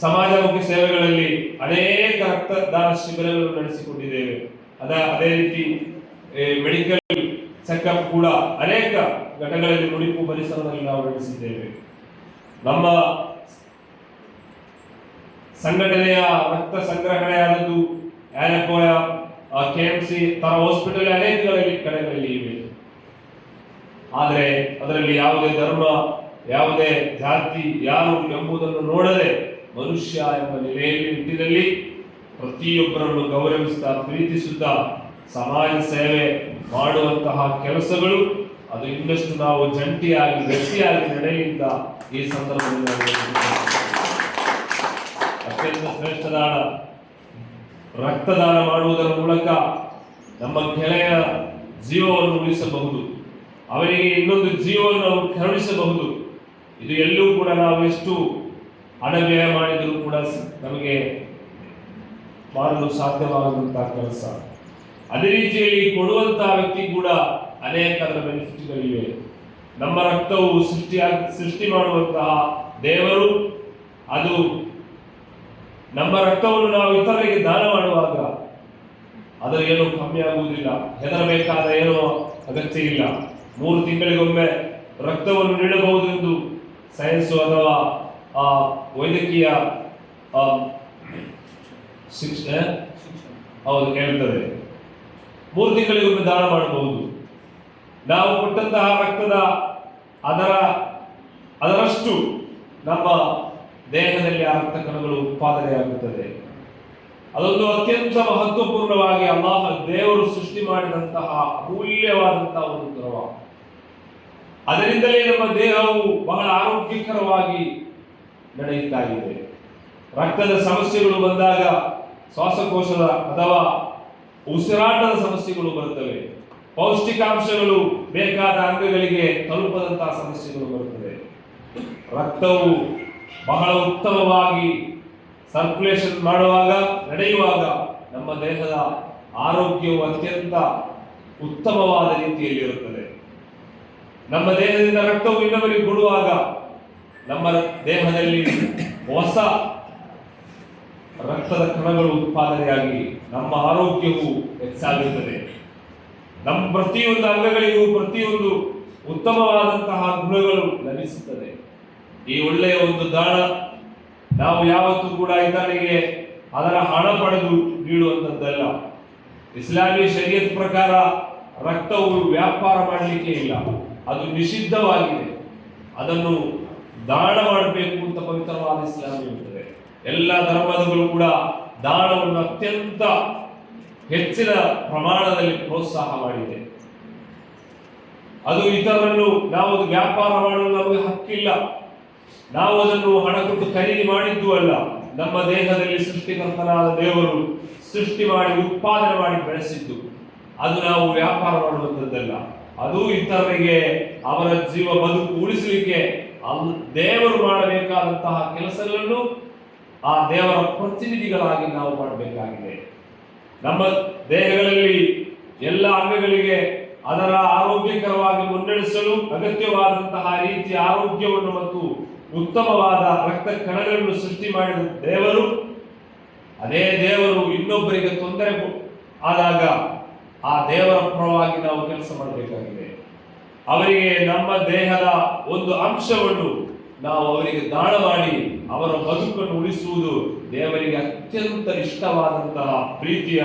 ಸಮಾಜಮುಖಿ ಸೇವೆಗಳಲ್ಲಿ ಅನೇಕ ರಕ್ತದಾನ ಶಿಬಿರಗಳನ್ನು ನಡೆಸಿಕೊಂಡಿದ್ದೇವೆ. ಅದೇ ರೀತಿ ಮೆಡಿಕಲ್ ಚೆಕಪ್ ಕೂಡ ಅನೇಕ ಘಟಗಳಲ್ಲಿ ಮುಡಿಪು ಪರಿಸರದಲ್ಲಿ ನಾವು ನಡೆಸಿದ್ದೇವೆ. ನಮ್ಮ ಸಂಘಟನೆಯ ರಕ್ತ ಸಂಗ್ರಹಣೆಯಾದದ್ದು ಆನೆಪೋಯ KMC ತರ ಹಾಸ್ಪಿಟಲ್ ಅನೇಕ ಕಡೆಗಳಲ್ಲಿ ಇವೆ. ಆದರೆ ಅದರಲ್ಲಿ ಯಾವುದೇ ಧರ್ಮ, ಯಾವುದೇ ಜಾತಿ, ಯಾರು ಎಂಬುದನ್ನು ನೋಡದೆ ಮನುಷ್ಯ ಎಂಬ ನೆಲೆಯಲ್ಲಿ ನಿಟ್ಟಿನಲ್ಲಿ ಪ್ರತಿಯೊಬ್ಬರನ್ನು ಗೌರವಿಸುತ್ತಾ ಪ್ರೀತಿಸುತ್ತಾ ಸಮಾಜ ಸೇವೆ ಮಾಡುವಂತಹ ಕೆಲಸಗಳು ಅದು ಇನ್ನಷ್ಟು ನಾವು ಜಂಟಿಯಾಗಿ ಗಟ್ಟಿಯಾಗಿ ನಡೆಯಿಂದ ಈ ಸಂದರ್ಭದಲ್ಲಿ ಅತ್ಯಂತ ಶ್ರೇಷ್ಠ ದಾನ ರಕ್ತದಾನ ಮಾಡುವುದರ ಮೂಲಕ ನಮ್ಮ ಗೆಳೆಯ ಜೀವವನ್ನು ಉಳಿಸಬಹುದು, ಅವರಿಗೆ ಇನ್ನೊಂದು ಜೀವವನ್ನು ನಾವು ಕರುಣಿಸಬಹುದು. ಇದು ಎಲ್ಲೂ ಕೂಡ ನಾವು ಎಷ್ಟು ಹಣ ವ್ಯಯ ಮಾಡಿದರೂ ಕೂಡ ನಮಗೆ ಮಾಡಲು ಸಾಧ್ಯವಾಗುವಂತಹ ಕೆಲಸ. ಅದೇ ರೀತಿಯಲ್ಲಿ ಕೊಡುವಂತಹ ವ್ಯಕ್ತಿ ಕೂಡ ಅನೇಕ ಅದರ ಬೆನಿಫಿಟ್ಗಳಿವೆ. ನಮ್ಮ ರಕ್ತವು ಸೃಷ್ಟಿ ಮಾಡುವಂತಹ ದೇವರು, ಅದು ನಮ್ಮ ರಕ್ತವನ್ನು ನಾವು ಇತರರಿಗೆ ದಾನ ಮಾಡುವಾಗ ಅದರ ಏನೂ ಕಮ್ಮಿ ಆಗುವುದಿಲ್ಲ. ಹೆದರಬೇಕಾದ ಏನೋ ಅಗತ್ಯ ಇಲ್ಲ. 3 ತಿಂಗಳಿಗೊಮ್ಮೆ ರಕ್ತವನ್ನು ನೀಡಬಹುದೆಂದು ಸೈನ್ಸ್ ಅಥವಾ ವೈದ್ಯಕೀಯ ಹೌದು ಹೇಳ್ತದೆ. 3 ತಿಂಗಳಿಗೊಮ್ಮೆ ದಾನ ಮಾಡಬಹುದು. ನಾವು ಕೊಟ್ಟಂತಹ ರಕ್ತದ ಅದರಷ್ಟು ನಮ್ಮ ದೇಹದಲ್ಲಿ ಆ ರಕ್ತ ಕಣಗಳು ಉತ್ಪಾದನೆಯಾಗುತ್ತದೆ. ಅದೊಂದು ಅತ್ಯಂತ ಮಹತ್ವಪೂರ್ಣವಾಗಿ ಅಲ್ಲಾಹ ದೇವರು ಸೃಷ್ಟಿ ಮಾಡಿದಂತಹ ಅಮೂಲ್ಯವಾದಂತಹ ಒಂದು ದ್ರವ. ಅದರಿಂದಲೇ ನಮ್ಮ ದೇಹವು ಬಹಳ ಆರೋಗ್ಯಕರವಾಗಿ ನಡೆಯುತ್ತಾ ಇದೆ. ರಕ್ತದ ಸಮಸ್ಯೆಗಳು ಬಂದಾಗ ಶ್ವಾಸಕೋಶದ ಅಥವಾ ಉಸಿರಾಟದ ಸಮಸ್ಯೆಗಳು ಬರುತ್ತವೆ. ಪೌಷ್ಟಿಕಾಂಶಗಳು ಬೇಕಾದ ಅಂಗಗಳಿಗೆ ತಲುಪದಂತಹ ಸಮಸ್ಯೆಗಳು ಬರುತ್ತವೆ. ರಕ್ತವು ಬಹಳ ಉತ್ತಮವಾಗಿ ಸರ್ಕ್ಯುಲೇಷನ್ ಮಾಡುವಾಗ, ನಡೆಯುವಾಗ ನಮ್ಮ ದೇಹದ ಆರೋಗ್ಯವು ಅತ್ಯಂತ ಉತ್ತಮವಾದ ರೀತಿಯಲ್ಲಿರುತ್ತದೆ. ನಮ್ಮ ದೇಹದಿಂದ ರಕ್ತವು ಇನ್ನೊಬ್ಬರಿಗೆ ಕೊಡುವಾಗ ನಮ್ಮ ದೇಹದಲ್ಲಿ ಹೊಸ ರಕ್ತದ ಕಣಗಳು ಉತ್ಪಾದನೆಯಾಗಿ ನಮ್ಮ ಆರೋಗ್ಯವು ಹೆಚ್ಚಾಗುತ್ತದೆ. ನಮ್ಮ ಪ್ರತಿಯೊಂದು ಅಂಗಗಳಿಗೂ ಪ್ರತಿಯೊಂದು ಉತ್ತಮವಾದಂತಹ ಗುಣಗಳು ಲಭಿಸುತ್ತದೆ. ಈ ಒಳ್ಳೆಯ ಒಂದು ದಾನ ನಾವು ಯಾವತ್ತೂ ಕೂಡ ಇತರರಿಗೆ ಅದರ ಹಣ ಪಡೆದು ನೀಡುವಂಥದ್ದಲ್ಲ. ಇಸ್ಲಾಮಿ ಶರೀಯತ್ ಪ್ರಕಾರ ರಕ್ತವು ವ್ಯಾಪಾರ ಮಾಡಲಿಕ್ಕೆ ಇಲ್ಲ, ಅದು ನಿಷಿದ್ಧವಾಗಿದೆ. ಅದನ್ನು ದಾನ ಮಾಡಬೇಕು ಅಂತ ಪವಿತ್ರವಾದ ಇಸ್ಲಾಂ ಇರುತ್ತದೆ. ಎಲ್ಲ ಧರ್ಮದಗಳು ಕೂಡ ದಾನವನ್ನು ಅತ್ಯಂತ ಹೆಚ್ಚಿನ ಪ್ರಮಾಣದಲ್ಲಿ ಪ್ರೋತ್ಸಾಹ ಮಾಡಿದೆ. ಅದು ಇತರರನ್ನು ನಾವು ಅದು ವ್ಯಾಪಾರ ಮಾಡಲು ನಮಗೆ ಹಕ್ಕಿಲ್ಲ. ನಾವು ಅದನ್ನು ಹಣ ಕೊಟ್ಟು ಖರೀದಿ ಮಾಡಿದ್ದು ಅಲ್ಲ. ನಮ್ಮ ದೇಹದಲ್ಲಿ ಸೃಷ್ಟಿಕರ್ತನಾದ ದೇವರು ಸೃಷ್ಟಿ ಮಾಡಿ ಉತ್ಪಾದನೆ ಮಾಡಿ ಬೆಳೆಸಿದ್ದು. ಅದು ನಾವು ವ್ಯಾಪಾರ ಮಾಡುವಂಥದ್ದಲ್ಲ. ಅದು ಇತರರಿಗೆ ಅವರ ಜೀವ ಬದುಕು ಉಳಿಸಲಿಕ್ಕೆ ದೇವರು ಮಾಡಬೇಕಾದಂತಹ ಕೆಲಸಗಳನ್ನು ಆ ದೇವರ ಪ್ರತಿನಿಧಿಗಳಾಗಿ ನಾವು ಮಾಡಬೇಕಾಗಿದೆ. ನಮ್ಮ ದೇಹಗಳಲ್ಲಿ ಎಲ್ಲ ಅಂಗಗಳಿಗೆ ಅದರ ಆರೋಗ್ಯಕರವಾಗಿ ಮುನ್ನಡೆಸಲು ಅಗತ್ಯವಾದಂತಹ ರೀತಿಯ ಆರೋಗ್ಯವನ್ನು ಮತ್ತು ಉತ್ತಮವಾದ ರಕ್ತ ಕಣಗಳನ್ನು ಸೃಷ್ಟಿ ಮಾಡಿದ ದೇವರು, ಅದೇ ದೇವರು ಇನ್ನೊಬ್ಬರಿಗೆ ತೊಂದರೆ ಆದಾಗ ಆ ದೇವರ ಪರವಾಗಿ ನಾವು ಕೆಲಸ ಮಾಡಬೇಕಾಗಿದೆ. ಅವರಿಗೆ ನಮ್ಮ ದೇಹದ ಒಂದು ಅಂಶವನ್ನು ನಾವು ಅವರಿಗೆ ದಾನ ಮಾಡಿ ಅವರ ಬದುಕನ್ನು ಉಳಿಸುವುದು ದೇವರಿಗೆ ಅತ್ಯಂತ ಇಷ್ಟವಾದಂತಹ ಪ್ರೀತಿಯ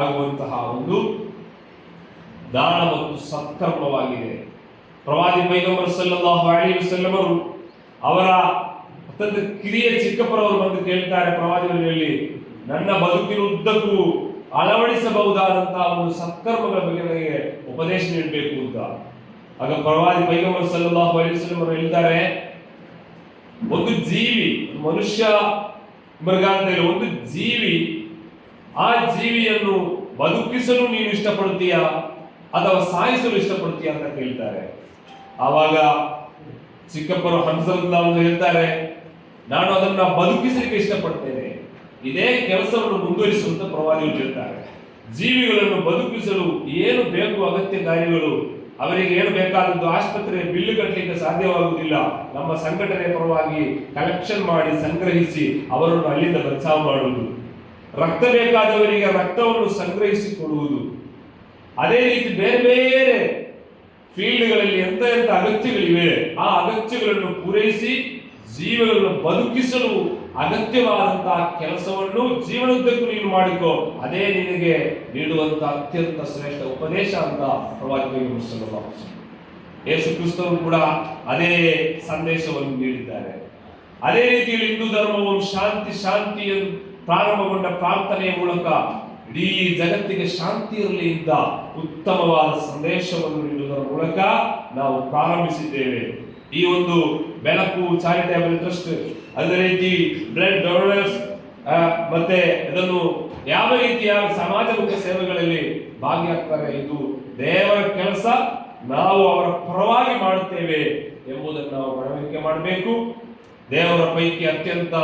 ಆಗುವಂತಹ ಒಂದು ದಾನ ಮತ್ತು ಸತ್ಕರ್ಮವಾಗಿದೆ. ಪ್ರವಾದಿ ಪೈಗಂಬರ್ ಸಲ್ಲಲ್ಲಾಹು ಅಲೈಹಿ ವಸಲ್ಲಂ ಅವರು ಅವರ ಅತ್ಯಂತ ಕಿರಿಯ ಚಿಕ್ಕಪ್ಪರವರು ಬಂದು ಕೇಳ್ತಾರೆ ಪ್ರವಾದಿಗಳಲ್ಲಿ, ನನ್ನ ಬದುಕಿನ ಉದ್ದಕ್ಕೂ ಅಳವಡಿಸಬಹುದಾದಂತಹ ಒಂದು ಸತ್ಕರ್ಮಗಳ ಬಗ್ಗೆ ನನಗೆ ಉಪದೇಶ ನೀಡಬೇಕು ಅಂತ. ಆಗ ಪ್ರವಾದಿ ಪೈಗಂಬರ್ ಸಲ್ಲಲ್ಲಾಹು ಅಲೈಹಿ ವಸಲ್ಲಂ ಅವರು ಹೇಳ್ತಾರೆ, ಒಂದು ಜೀವಿ, ಮನುಷ್ಯ ಮೃಗ ಅಂತ ಹೇಳಿ ಒಂದು ಜೀವಿ, ಆ ಜೀವಿಯನ್ನು ಬದುಕಿಸಲು ನೀನು ಇಷ್ಟಪಡ್ತೀಯಾ ಅಥವಾ ಸಾಯಿಸಲು ಇಷ್ಟಪಡ್ತೀಯಾ ಅಂತ ಕೇಳ್ತಾರೆ. ಆವಾಗ ಚಿಕ್ಕಪ್ಪರು ಹಂಸರನ್ನು ಹೇಳ್ತಾರೆ, ನಾನು ಅದನ್ನ ಬದುಕಿಸಲಿಕ್ಕೆ ಇಷ್ಟಪಡ್ತೇನೆ. ಇದೇ ಕೆಲಸವನ್ನು ಮುಂದುವರಿಸುವಂತ ಪ್ರವಾದಿಗಳು ಹೇಳ್ತಾರೆ. ಜೀವಿಗಳನ್ನು ಬದುಕಿಸಲು ಏನು ಬೇಕು ಅಗತ್ಯ ಕಾರ್ಯಗಳು, ಅವರಿಗೆ ಏನು ಬೇಕಾದದ್ದು ಆಸ್ಪತ್ರೆ ಬಿಲ್ಲು ಕಟ್ಟಲಿಕ್ಕೆ ಸಾಧ್ಯವಾಗುವುದಿಲ್ಲ, ನಮ್ಮ ಸಂಘಟನೆ ಪರವಾಗಿ ಕಲೆಕ್ಷನ್ ಮಾಡಿ ಸಂಗ್ರಹಿಸಿ ಅವರನ್ನು ಅಲ್ಲಿಂದ ಬಚಾವ್ ಮಾಡುವುದು, ರಕ್ತ ಬೇಕಾದವರಿಗೆ ರಕ್ತವನ್ನು ಸಂಗ್ರಹಿಸಿ ಕೊಡುವುದು, ಅದೇ ರೀತಿ ಬೇರೆ ಬೇರೆ ಫೀಲ್ಡ್ಗಳಲ್ಲಿ ಎಂತ ಅಗತ್ಯಗಳಿವೆ ಆ ಅಗತ್ಯಗಳನ್ನು ಪೂರೈಸಿ ಜೀವಗಳನ್ನು ಬದುಕಿಸಲು ಅಗತ್ಯವಾದಂತಹ ಕೆಲಸವನ್ನು ಜೀವನದ್ದಕ್ಕೂ ನೀನು ಮಾಡಿಕೋ, ಅದೇ ನಿನಗೆ ನೀಡುವಂತಹ ಅತ್ಯಂತ ಶ್ರೇಷ್ಠ ಉಪದೇಶ ಅಂತ ಪ್ರವಾದಿ ಯೇಸು ಕ್ರಿಸ್ತರು ಕೂಡ ಅದೇ ಸಂದೇಶವನ್ನು ನೀಡಿದ್ದಾರೆ. ಅದೇ ರೀತಿಯಲ್ಲಿ ಹಿಂದೂ ಧರ್ಮವು ಶಾಂತಿ ಶಾಂತಿ ಎಂದು ಪ್ರಾರಂಭಗೊಂಡ ಪ್ರಾರ್ಥನೆಯ ಮೂಲಕ ಇಡೀ ಜಗತ್ತಿಗೆ ಶಾಂತಿ ಇರಲಿ ಅಂತ ಉತ್ತಮವಾದ ಸಂದೇಶವನ್ನು ನೀಡುವುದರ ಮೂಲಕ ನಾವು ಪ್ರಾರಂಭಿಸಿದ್ದೇವೆ. ಈ ಒಂದು ಬೆಳಕು ಚಾರಿಟೇಬಲ್ ಟ್ರಸ್ಟ್, ಅದೇ ರೀತಿ ಬ್ಲಡ್ ಡೊನೇಟರ್ಸ್ ಮತ್ತೆ ಇದನ್ನು ಯಾವ ರೀತಿಯ ಸಮಾಜಮುಖಿ ಸೇವೆಗಳಲ್ಲಿ ಭಾಗಿಯಾಗ್ತಾರೆ. ಇದು ದೇವರ ಕೆಲಸ, ನಾವು ಅವರ ಪರವಾಗಿ ಮಾಡುತ್ತೇವೆ ಎಂಬುದನ್ನು ನಾವು ಮನವರಿಕೆ ಮಾಡಬೇಕು. ದೇವರ ಪೈಕಿ ಅತ್ಯಂತ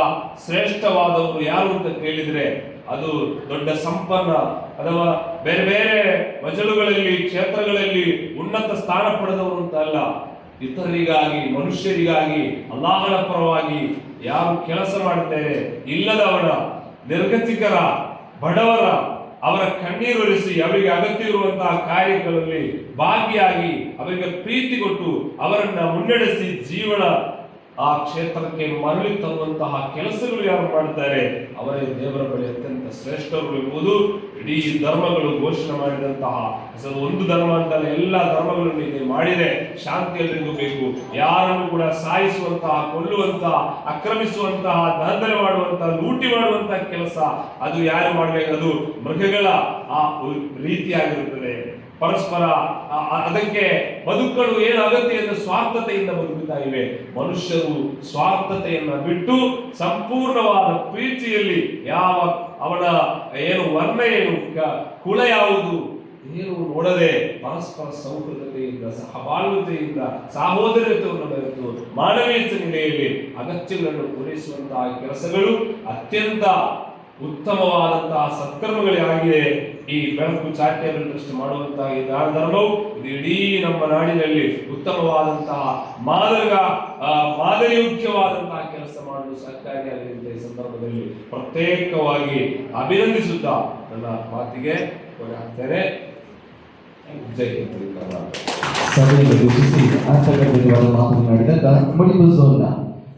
ಶ್ರೇಷ್ಠವಾದವರು ಯಾರು ಅಂತ ಕೇಳಿದ್ರೆ ಅದು ದೊಡ್ಡ ಸಂಪನ್ನ ಅಥವಾ ಬೇರೆ ಬೇರೆ ಮಜಲುಗಳಲ್ಲಿ ಕ್ಷೇತ್ರಗಳಲ್ಲಿ ಉನ್ನತ ಸ್ಥಾನ ಪಡೆದವರು ಅಂತ ಅಲ್ಲ. ಇತರರಿಗಾಗಿ, ಮನುಷ್ಯರಿಗಾಗಿ, ಅಲ್ಲಾಹನ ಪರವಾಗಿ ಯಾರು ಕೆಲಸ ಮಾಡುತ್ತಾರೆ, ಇಲ್ಲದವರ, ನಿರ್ಗತಿಕರ, ಬಡವರ ಅವರ ಕಣ್ಣೀರೊರೆಸಿ ಅವರಿಗೆ ಅಗತ್ಯ ಇರುವಂತಹ ಕಾರ್ಯಗಳಲ್ಲಿ ಭಾಗಿಯಾಗಿ ಅವರಿಗೆ ಪ್ರೀತಿ ಕೊಟ್ಟು ಅವರನ್ನ ಮುನ್ನಡೆಸಿ ಜೀವನ ಆ ಕ್ಷೇತ್ರಕ್ಕೆ ಮರಳಿ ತರುವಂತಹ ಕೆಲಸಗಳು ಯಾರು ಮಾಡುತ್ತಾರೆ ಅವರೇ ದೇವರ ಬಳಿ ಅತ್ಯಂತ ಶ್ರೇಷ್ಠರು ಎಂಬುದು ಇಡೀ ಧರ್ಮಗಳು ಘೋಷಣೆ ಮಾಡಿದಂತಹ ಒಂದು ಧರ್ಮ ಅಂತಲ್ಲ, ಎಲ್ಲ ಧರ್ಮಗಳನ್ನು ಇದೆ ಮಾಡಿದೆ. ಶಾಂತಿಯಲ್ಲಿ ಬೇಕು, ಯಾರನ್ನು ಕೂಡ ಸಾಯಿಸುವಂತಹ, ಕೊಲ್ಲುವಂತಹ, ಆಕ್ರಮಿಸುವಂತಹ, ದಂಧನೆ ಮಾಡುವಂತಹ, ಲೂಟಿ ಮಾಡುವಂತಹ ಕೆಲಸ ಅದು ಯಾರು ಮಾಡಬೇಕು? ಅದು ಮೃಗಗಳ ಆ ರೀತಿಯಾಗಿರುತ್ತದೆ. ಪರಸ್ಪರ ಅದಕ್ಕೆ ಬದುಕಲು ಏನು ಅಗತ್ಯ ಎಂದು ಸ್ವಾರ್ಥತೆಯಿಂದ ಬದುಕುತ್ತಾ ಇವೆ. ಮನುಷ್ಯರು ಸ್ವಾರ್ಥತೆಯನ್ನ ಬಿಟ್ಟು ಸಂಪೂರ್ಣವಾದ ಪ್ರೀತಿಯಲ್ಲಿ ಯಾವ ಅವನ ಏನು ವರ್ಣ ಏನು ಕುಲ ಯಾವುದು ಏನು ನೋಡದೆ ಪರಸ್ಪರ ಸೌಹೃದತೆಯಿಂದ, ಸಹಬಾಳ್ವತೆಯಿಂದ, ಸಹೋದರತೆಯನ್ನು ಬೆರೆತು ಮಾನವೀಯತೆ ನೆಲೆಯಲ್ಲಿ ಅಗತ್ಯಗಳನ್ನು ಪೂರೈಸುವಂತಹ ಕೆಲಸಗಳು ಅತ್ಯಂತ ಉತ್ತಮವಾದಂತಹ ಸತ್ಕರ್ಮಗಳೇ ಆಗಿದೆ. ಈ ಬೆಳಕು ಚಾರಿಟೇಬಲ್ ಟ್ರಸ್ಟ್ ಮಾಡುವಂತಹ ಈ ದಾನ ಧರ್ಮವು ಇದು ಇಡೀ ನಮ್ಮ ನಾಡಿನಲ್ಲಿ ಉತ್ತಮವಾದಂತಹ ಮಾದರಿಯುಕ್ತವಾದಂತಹ ಕೆಲಸ ಮಾಡಲು ಸಹಕಾರಿಯಾಗಿದೆ. ಈ ಸಂದರ್ಭದಲ್ಲಿ ಪ್ರತ್ಯೇಕವಾಗಿ ಅಭಿನಂದಿಸುತ್ತಾ ನನ್ನ ಮಾತಿಗೆ ಕೊನೆ ಹಾಕ್ತೇನೆ. ಜೈ ಹಿಂದ್ ಕರ್ನಾಟಕ. ಸಭೆಯನ್ನು ವೀಕ್ಷಿಸಿ ಅರ್ಥಗರ್ಭಿತವಾದ ಮಾತನಾಡಿದಂತ ಮಣಿಪುರ ಝೋನ್ನ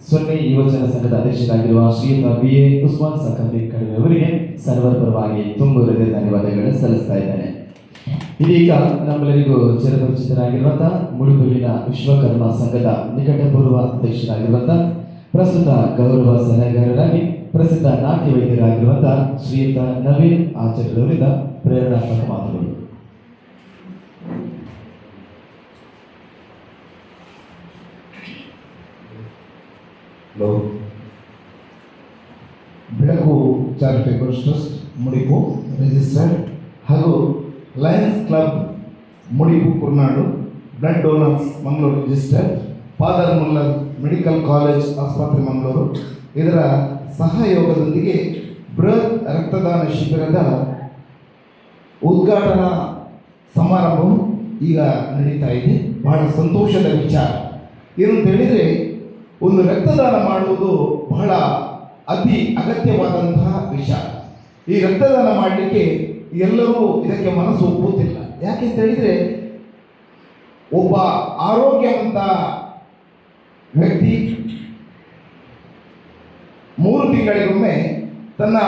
ಸೊನ್ನೆ ಯುವಜನ ಸಂಘದ ಅಧ್ಯಕ್ಷರಾಗಿರುವ ಶ್ರೀಯುತ BA ಉಸ್ಮಾನ್ ಸಖಾಫಿ ಕಡಿಮೆ ಅವರಿಗೆ ಸರ್ವರ್ ಪರವಾಗಿ ತುಂಬ ಹೃದಯ ಧನ್ಯವಾದಗಳನ್ನು ಸಲ್ಲಿಸ್ತಾ ಇದ್ದೇನೆ. ಇದೀಗ ನಮ್ಮೆಲ್ಲರಿಗೂ ಚಿರಪರಿಚಿತರಾಗಿರುವಂತಹ ಮುಡುಪುವಿನ ವಿಶ್ವಕರ್ಮ ಸಂಘದ ನಿಕಟಪೂರ್ವ ಅಧ್ಯಕ್ಷರಾಗಿರುವಂತಹ ಪ್ರಸ್ತುತ ಗೌರವ ಸಲಹೆಗಾರರಾಗಿ ಪ್ರಸಿದ್ಧ ನಾಟ್ಯ ವೈದ್ಯರಾಗಿರುವಂತಹ ಶ್ರೀಯುತ ನವೀನ್ ಆಚಾರ್ಯವರಿಂದ ಪ್ರೇರಣಾತ್ಮಕ ಮಾತುಗಳು. ಬೆಳಕು ಚಾರಿಟೇಬಲ್ ಟ್ರಸ್ಟ್ ಮುಡಿಪು ರಿಜಿಸ್ಟರ್ಡ್ ಹಾಗೂ Lions Club Mudipu Kurnad blood donors Mangaluru registered Father Muller medical college ಆಸ್ಪತ್ರೆ ಮಂಗಳೂರು ಇದರ ಸಹಯೋಗದೊಂದಿಗೆ ಬೃಹತ್ ರಕ್ತದಾನ ಶಿಬಿರದ ಉದ್ಘಾಟನಾ ಸಮಾರಂಭವು ಈಗ ನಡೀತಾ ಇದೆ. ಬಹಳ ಸಂತೋಷದ ವಿಚಾರ ಏನಂತ ಹೇಳಿದರೆ, ಒಂದು ರಕ್ತದಾನ ಮಾಡುವುದು ಬಹಳ ಅತಿ ಅಗತ್ಯವಾದಂತಹ ವಿಷಯ. ಈ ರಕ್ತದಾನ ಮಾಡಲಿಕ್ಕೆ ಎಲ್ಲರೂ ಇದಕ್ಕೆ ಮನಸ್ಸು ಒಪ್ಪುತ್ತಿಲ್ಲ. ಯಾಕೆಂತ ಹೇಳಿದರೆ, ಒಬ್ಬ ಆರೋಗ್ಯವಂತ ವ್ಯಕ್ತಿ 3 ತಿಂಗಳಿಗೊಮ್ಮೆ ತನ್ನ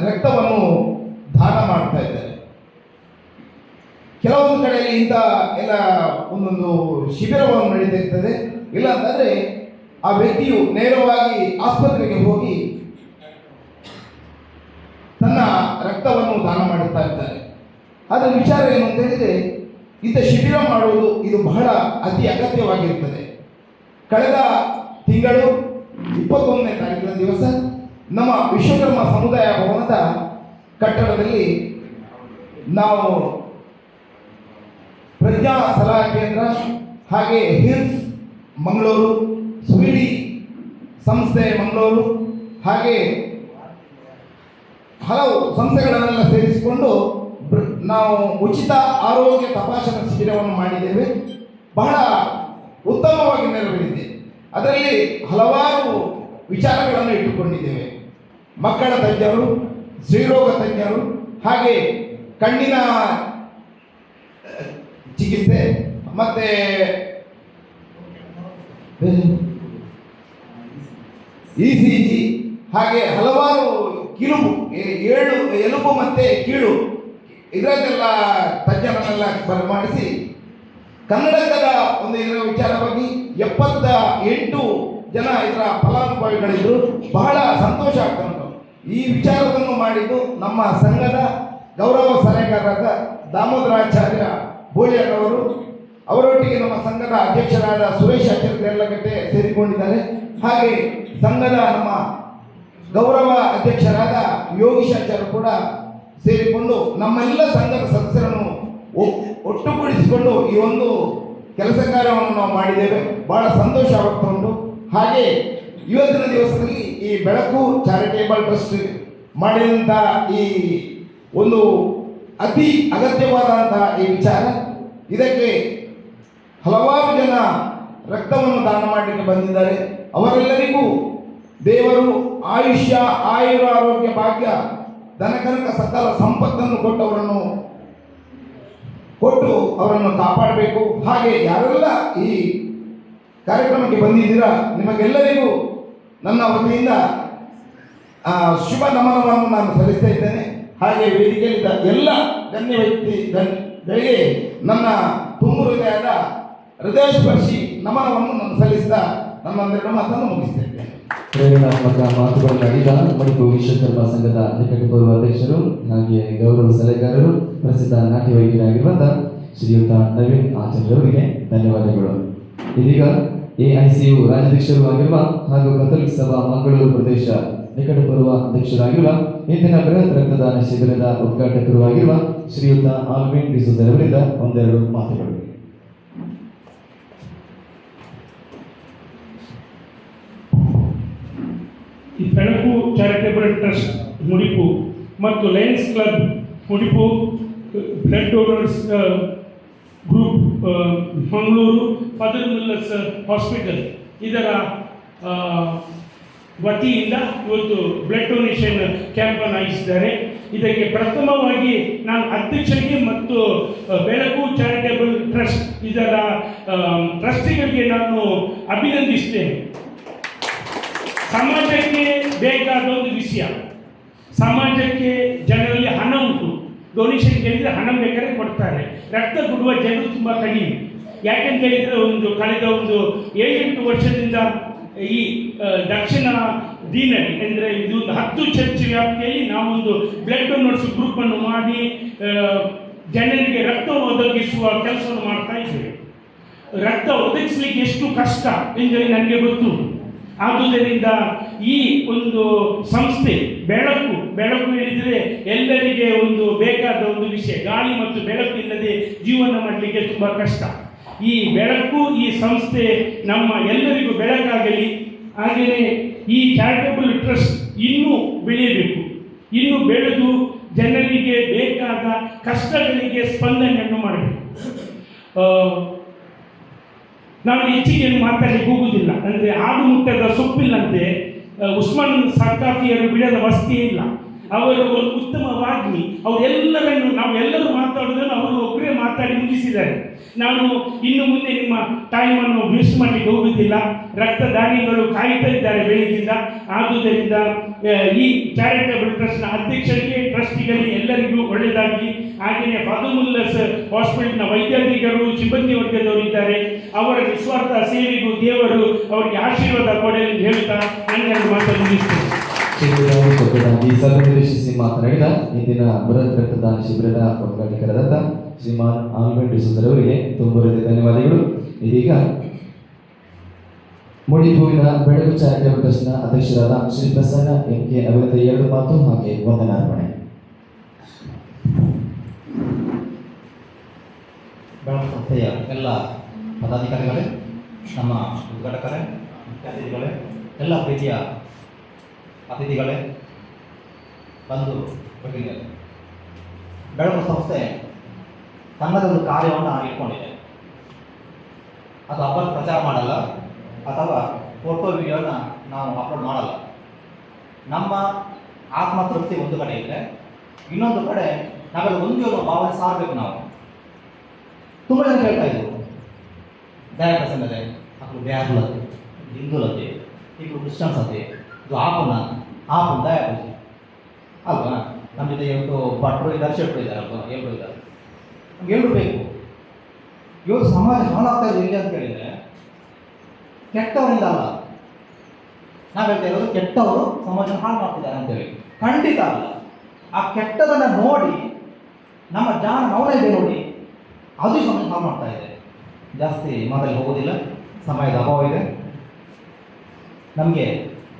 ರಕ್ತವನ್ನು ದಾನ ಮಾಡ್ತಾ ಇದ್ದಾರೆ. ಕೆಲವೊಂದು ಕಡೆಯಲ್ಲಿ ಇಂಥ ಎಲ್ಲ ಒಂದೊಂದು ಶಿಬಿರವನ್ನು ನಡೀತಾ ಇರ್ತದೆ. ಇಲ್ಲ ಅಂತಂದರೆ ಆ ವ್ಯಕ್ತಿಯು ನೇರವಾಗಿ ಆಸ್ಪತ್ರೆಗೆ ಹೋಗಿ ತನ್ನ ರಕ್ತವನ್ನು ದಾನ ಮಾಡುತ್ತಾ ಇರ್ತಾರೆ. ಅದರ ವಿಚಾರ ಏನು ಅಂತ ಹೇಳಿದರೆ, ಇಂಥ ಶಿಬಿರ ಮಾಡುವುದು ಇದು ಬಹಳ ಅತಿ ಅಗತ್ಯವಾಗಿರುತ್ತದೆ. ಕಳೆದ ತಿಂಗಳು 21ನೇ ತಾರೀಕಿನ ದಿವಸ ನಮ್ಮ ವಿಶ್ವಕರ್ಮ ಸಮುದಾಯ ಭವನದ ಕಟ್ಟಡದಲ್ಲಿ ನಾವು ಪ್ರಜ್ಞಾ ಸಲಹಾ ಕೇಂದ್ರ ಹಾಗೆ ಹಿಲ್ಸ್ ಮಂಗಳೂರು, ಸ್ವೀಡಿ ಸಂಸ್ಥೆ ಮಂಗಳೂರು ಹಾಗೆ ಹಲವು ಸಂಸ್ಥೆಗಳನ್ನೆಲ್ಲ ಸೇರಿಸಿಕೊಂಡು ನಾವು ಉಚಿತ ಆರೋಗ್ಯ ತಪಾಸಣಾ ಶಿಬಿರವನ್ನು ಮಾಡಿದ್ದೇವೆ. ಬಹಳ ಉತ್ತಮವಾಗಿ ನೆರವೇರಿದೆ. ಅದರಲ್ಲಿ ಹಲವಾರು ವಿಚಾರಗಳನ್ನು ಇಟ್ಟುಕೊಂಡಿದ್ದೇವೆ. ಮಕ್ಕಳ ತಜ್ಞರು, ಸ್ತ್ರೀರೋಗ ತಜ್ಞರು ಹಾಗೆ ಕಣ್ಣಿನ ಚಿಕಿತ್ಸೆ ಮತ್ತೆ ECG ಹಾಗೆ ಹಲವಾರು ಎಲುಬು ಮತ್ತೆ ಕೀಳು ಇದರನ್ನೆಲ್ಲ ತಜ್ಞರನ್ನೆಲ್ಲ ಬರಮಾಡಿಸಿ ಕನ್ನಡಕದ ಒಂದು ಇದರ ವಿಚಾರವಾಗಿ 78 ಜನ ಇದರ ಫಲಾನುಭವಿಗಳಿದ್ರು. ಬಹಳ ಸಂತೋಷ ಆಗ್ತಾ ಉಂಟು. ಈ ವಿಚಾರವನ್ನು ಮಾಡಿದ್ದು ನಮ್ಮ ಸಂಘದ ಗೌರವ ಸಲಹೆಗಾರರಾದ ದಾಮೋದರಾಚಾರ್ಯ ಬೋಳಿಯರವರು, ಅವರೊಟ್ಟಿಗೆ ನಮ್ಮ ಸಂಘದ ಅಧ್ಯಕ್ಷರಾದ ಸುರೇಶ್ ಆಚಾರ್ಯ ಎಲ್ಲಗಟ್ಟೆ ಸೇರಿಕೊಂಡಿದ್ದಾರೆ. ಹಾಗೆ ಸಂಘದ ನಮ್ಮ ಗೌರವ ಅಧ್ಯಕ್ಷರಾದ ಯೋಗೀಶಾಚಾರ್ಯ ಕೂಡ ಸೇರಿಕೊಂಡು ನಮ್ಮೆಲ್ಲ ಸಂಘದ ಸದಸ್ಯರನ್ನು ಒಟ್ಟುಗೂಡಿಸಿಕೊಂಡು ಈ ಒಂದು ಕೆಲಸ ಕಾರ್ಯವನ್ನು ನಾವು ಮಾಡಿದ್ದೇವೆ. ಬಹಳ ಸಂತೋಷ ಆಗ್ತಾ ಉಂಟು. ಹಾಗೆ ಇವತ್ತಿನ ದಿವಸದಲ್ಲಿ ಈ ಬೆಳಕು ಚಾರಿಟೇಬಲ್ ಟ್ರಸ್ಟ್ ಮಾಡಿದಂಥ ಈ ಒಂದು ಅತಿ ಅಗತ್ಯವಾದಂತಹ ಈ ವಿಚಾರ, ಇದಕ್ಕೆ ಹಲವಾರು ಜನ ರಕ್ತವನ್ನು ದಾನ ಮಾಡಲಿಕ್ಕೆ ಬಂದಿದ್ದಾರೆ. ಅವರೆಲ್ಲರಿಗೂ ದೇವರು ಆಯುಷ್ಯ, ಆಯುರ, ಆರೋಗ್ಯ, ಭಾಗ್ಯ, ಧನಕನಕ ಸಕಲ ಸಂಪತ್ತನ್ನು ಕೊಟ್ಟು ಅವರನ್ನು ಕಾಪಾಡಬೇಕು. ಹಾಗೆ ಯಾರೆಲ್ಲ ಈ ಕಾರ್ಯಕ್ರಮಕ್ಕೆ ಬಂದಿದ್ದೀರಾ ನಿಮಗೆಲ್ಲರಿಗೂ ನನ್ನ ವತಿಯಿಂದ ಶುಭ ನಮನವನ್ನು ನಾನು ಸಲ್ಲಿಸ್ತಾ ಇದ್ದೇನೆ. ಹಾಗೆ ವೇದಿಕೆಯಲ್ಲಿದ್ದ ಎಲ್ಲ ಗಣ್ಯ ವ್ಯಕ್ತಿಗಳಿಗೆ ನನ್ನ ತುಂಬು ಹೃದಯಸ್ಪರ್ಶಿ ನಮನವನ್ನು ನಾನು ಸಲ್ಲಿಸಿದ ನನ್ನೆರಡು ಮಾತನ್ನು ಮುಗಿಸ್ತೇನೆ. ಪ್ರೇರಣಾತ್ಮಕ ಮಾತುಗಳನ್ನಾಡಿದ ಮಣಿಪುರ ವಿಶ್ವಕರ್ಮ ಸಂಘದ ನಿಕಟಪೂರ್ವ ಅಧ್ಯಕ್ಷರು ಹಾಗೆ ಗೌರವ ಸಲಹೆಗಾರರು, ಪ್ರಸಿದ್ಧ ನಾಟ್ಯ ವೈದ್ಯರಾಗಿರುವಂತಹ ಶ್ರೀಯುತ ನವೀನ್ ಆಚಾರ್ಯವರಿಗೆ ಧನ್ಯವಾದಗಳು. ಇದೀಗ AICU ರಾಜ್ಯಾಧ್ಯಕ್ಷರು ಆಗಿರುವ ಹಾಗೂ ಕಥೋಲಿಕ ಸಭಾ ಮಂಗಳೂರು ಪ್ರದೇಶ ನಿಕಟಪೂರ್ವ ಅಧ್ಯಕ್ಷರಾಗಿರುವ ಇಂದಿನ ಬೃಹತ್ ರಕ್ತದಾನ ಶಿಬಿರದ ಉದ್ಘಾಟಕರು ಆಗಿರುವ ಶ್ರೀಯುತ ಆಲ್ವಿನ್ ಡಿಸೋಜರ್ ಅವರಿಂದ ಒಂದೆರಡು ಮಾತುಗಳು. ಈ ಬೆಳಕು ಚಾರಿಟೇಬಲ್ ಟ್ರಸ್ಟ್ ಮುಡಿಪು ಮತ್ತು Lions Club Mudipu, blood donors group Mangaluru, Father Muller's hospital ಇದರ ವತಿಯಿಂದ ಇವತ್ತು ಬ್ಲಡ್ ಡೊನೇಷನ್ ಕ್ಯಾಂಪನ್ನು ಆಯೋಜಿಸಿದ್ದಾರೆ. ಇದಕ್ಕೆ ಪ್ರಥಮವಾಗಿ ನಾನು ಅಧ್ಯಕ್ಷರಿಗೆ ಮತ್ತು ಬೆಳಕು ಚಾರಿಟೇಬಲ್ ಟ್ರಸ್ಟ್ ಇದರ ಟ್ರಸ್ಟಿಗಳಿಗೆ ನಾನು ಅಭಿನಂದಿಸ್ತೇನೆ. ಸಮಾಜಕ್ಕೆ ಬೇಕಾದ ಒಂದು ವಿಷಯ, ಸಮಾಜಕ್ಕೆ ಜನರಲ್ಲಿ ಹಣ ಉಂಟು, ಡೊನೇಷನ್ ಕೇಳಿದರೆ ಹಣ ಬೇಕಾದ್ರೆ ಕೊಡ್ತಾರೆ. ರಕ್ತ ಕೊಡುವ ಜನರು ತುಂಬ ಕಡಿಮೆ. ಯಾಕೆಂತ ಹೇಳಿದರೆ ಕಳೆದ 7-8 ವರ್ಷದಿಂದ ಈ ದಕ್ಷಿಣ ದೀನಲ್ಲಿ ಅಂದರೆ ಇದು 10 ಚರ್ಚ್ ವ್ಯಾಪ್ತಿಯಲ್ಲಿ ನಾವೊಂದು ಬ್ಲಡ್ ಡೋನರ್ಸ್ ಗ್ರೂಪನ್ನು ಮಾಡಿ ಜನರಿಗೆ ರಕ್ತ ಒದಗಿಸುವ ಕೆಲಸವನ್ನು ಮಾಡ್ತಾ ಇದ್ದೇವೆ. ರಕ್ತ ಒದಗಿಸಲಿಕ್ಕೆ ಎಷ್ಟು ಕಷ್ಟ ಎಂದರೆ ನನಗೆ ಗೊತ್ತು. ಆದುದರಿಂದ ಈ ಒಂದು ಸಂಸ್ಥೆ ಬೆಳಕು ಹೇಳಿದರೆ ಎಲ್ಲರಿಗೆ ಒಂದು ಬೇಕಾದ ಒಂದು ವಿಷಯ. ಗಾಳಿ ಮತ್ತು ಬೆಳಕು ಇಲ್ಲದೆ ಜೀವನ ಮಾಡಲಿಕ್ಕೆ ತುಂಬ ಕಷ್ಟ. ಈ ಬೆಳಕು, ಈ ಸಂಸ್ಥೆ ನಮ್ಮ ಎಲ್ಲರಿಗೂ ಬೆಳಕಾಗಲಿ. ಹಾಗೆಯೇ ಈ ಚಾರಿಟಬಲ್ ಟ್ರಸ್ಟ್ ಇನ್ನೂ ಬೆಳೆಯಬೇಕು, ಇನ್ನೂ ಬೆಳೆದು ಜನರಿಗೆ ಬೇಕಾದ ಕಷ್ಟಗಳಿಗೆ ಸ್ಪಂದನೆಯನ್ನು ಮಾಡಬೇಕು. ನಾನು ಹೆಚ್ಚಿಗೆ ಮಾತಾಡಲಿಕ್ಕೆ ಹೋಗುವುದಿಲ್ಲ. ಅಂದರೆ ಆಡು ಮುಟ್ಟದ ಸೊಪ್ಪಿಲ್ಲಂತೆ ಉಸ್ಮಾನ್ ಸಕಾಫಿಯರು ಬಿಡದ ವಸ್ತಿಯೇ ಇಲ್ಲ. ಅವರು ಒಂದು ಉತ್ತಮ ವಾಗ್ಮಿ. ನಾವೆಲ್ಲರೂ ಮಾತಾಡೋದನ್ನು ಅವರು ಒಬ್ಬರೇ ಮಾತಾಡಿ ಮುಗಿಸಿದ್ದಾರೆ. ನಾನು ಇನ್ನು ಮುಂದೆ ನಿಮ್ಮ ಟೈಮನ್ನು ವೇಸ್ಟ್ ಮಾಡಲಿಕ್ಕೆ ಹೋಗುವುದಿಲ್ಲ. ರಕ್ತದಾನಿಗಳು ಕಾಯ್ತಾ ಇದ್ದಾರೆ ಬೆಳಗಿಂದ. ಆದುದರಿಂದ ಈ ಚಾರಿಟಬಲ್ ಟ್ರಸ್ಟ್ನ ಅಧ್ಯಕ್ಷರಿಗೆ, ಟ್ರಸ್ಟಿಗಳಿಗೆ ಎಲ್ಲರಿಗೂ ಒಳ್ಳೆಯದಾಗಲಿ. ಹಾಗೆಯೇ ಫಾದುಮುಲ್ಲಸ್ ಹಾಸ್ಪಿಟಲ್ನ ವೈದ್ಯಾಧಿಕಾರಿಗಳು, ಸಿಬ್ಬಂದಿ ವರ್ಗದವರು ಇದ್ದಾರೆ. ಅವರ ನಿಸ್ವಾರ್ಥ ಸೇವೆಗೂ ದೇವರು ಅವರಿಗೆ ಆಶೀರ್ವಾದ ಕೊಡಲಿ ಎಂದು ಹೇಳ್ತಾ ನನ್ನ ಮಾತನ್ನು ಮುಗಿಸ್ತೇನೆ. ಈ ಸಭೆಯಲ್ಲಿ ಮಾತನಾಡಿದ ಇಂದಿನ ಬೃಹತ್ ರಕ್ತದಾನ ಶಿಬಿರದ ಉದ್ಘಾಟಕರಾದ ಶ್ರೀಮಾನ್ ಆಲ್ಬರ್ಟ್ ಡಿಸೋಜರವರಿಗೆ ತುಂಬ ಧನ್ಯವಾದಗಳು. ಇದೀಗ ಮುಡಿಪುವಿನ ಬೆಳಕು ಚಾರಿಟಬಲ್ ಟ್ರಸ್ಟ್ನ ಅಧ್ಯಕ್ಷರಾದ ಶ್ರೀ ಪ್ರಸನ್ನ ಎಂ.ಕೆ. ಅವರಿಂದ 2 ಮಾತು ಹಾಗೆ ವಂದನಾರ್ಪಣೆ. ಬೆಳಕು ಸಂಸ್ಥೆಯ ಎಲ್ಲ ಪದಾಧಿಕಾರಿಗಳೇ, ನಮ್ಮ ಉದ್ಘಾಟಕರೇ, ಮುಖ್ಯ ಅತಿಥಿಗಳೇ, ಎಲ್ಲ ಪ್ರೀತಿಯ ಅತಿಥಿಗಳೇ, ಬಂದು ಭಗಿನಿಯರೇ, ಬೆಳಕು ಸಂಸ್ಥೆ ತನ್ನದೇ ಒಂದು ಕಾರ್ಯವನ್ನು ಇಟ್ಕೊಂಡಿದೆ. ಅದು ಅಬ್ಬರ ಪ್ರಚಾರ ಮಾಡಲ್ಲ ಅಥವಾ ಫೋಟೋ ವಿಡಿಯೋನ ನಾವು ಅಪ್ಲೋಡ್ ಮಾಡಲ್ಲ. ನಮ್ಮ ಆತ್ಮತೃಪ್ತಿ ಒಂದು ಕಡೆ ಇದೆ, ಇನ್ನೊಂದು ಕಡೆ ನಾವೆಲ್ಲ ಒಂದು ಭಾವನೆ ಸಾರಬೇಕು. ನಾವು ತುಂಬ ಜನ ಕೇಳ್ತಾ ಇದ್ರು, ದಯ ಪ್ರಸನ್ನತೆ ಅಕ್ಕಳು ಬ್ಯಾಗ್ಲತೆ, ಹಿಂದೂಲತೆ, ಈಗ ಕ್ರಿಶ್ಚಿಯನ್ಸ್ ಅತೆ, ಇದು ಆಪುನ ದಯ ಪ್ರಸನ್ನ ಅಲ್ವಾ? ನಮ್ಮ ಜೊತೆ ಇವತ್ತು ಭಟ್ರು ಇದ್ದಾರೆ, ಶೆಟ್ರು ಇದ್ದಾರೆ ಅಲ್ವಾ? ಎಲ್ಲರೂ ಇದ್ದಾರೆ. ನಮ್ಗೆ ಎಲ್ಲರೂ ಬೇಕು. ಇವರು ಸಮಾಜ ಹಾಳಾಗ್ತಾ ಇದೆ ಎಲ್ಲಿ ಅಂತ ಕೇಳಿದರೆ ಕೆಟ್ಟವರಿಂದ ಅಲ್ಲ. ನಾವು ಹೇಳ್ತಾ ಇರೋದು ಕೆಟ್ಟವರು ಸಮಾಜನ ಹಾಳು ಮಾಡ್ತಿದ್ದಾರೆ ಅಂತೇಳಿ. ಖಂಡಿತ ಅಲ್ಲ. ಆ ಕೆಟ್ಟದನ್ನು ನೋಡಿ ನಮ್ಮ ನವನೈದೆ ನೋಡಿ ಅದು ಸಮಾಜ ಹಾಳು ಮಾಡ್ತಾ ಇದೆ. ಜಾಸ್ತಿ ಮಾತಲ್ಲಿ ಹೋಗೋದಿಲ್ಲ, ಸಮಯದ ಅಭಾವ ಇದೆ. ನಮಗೆ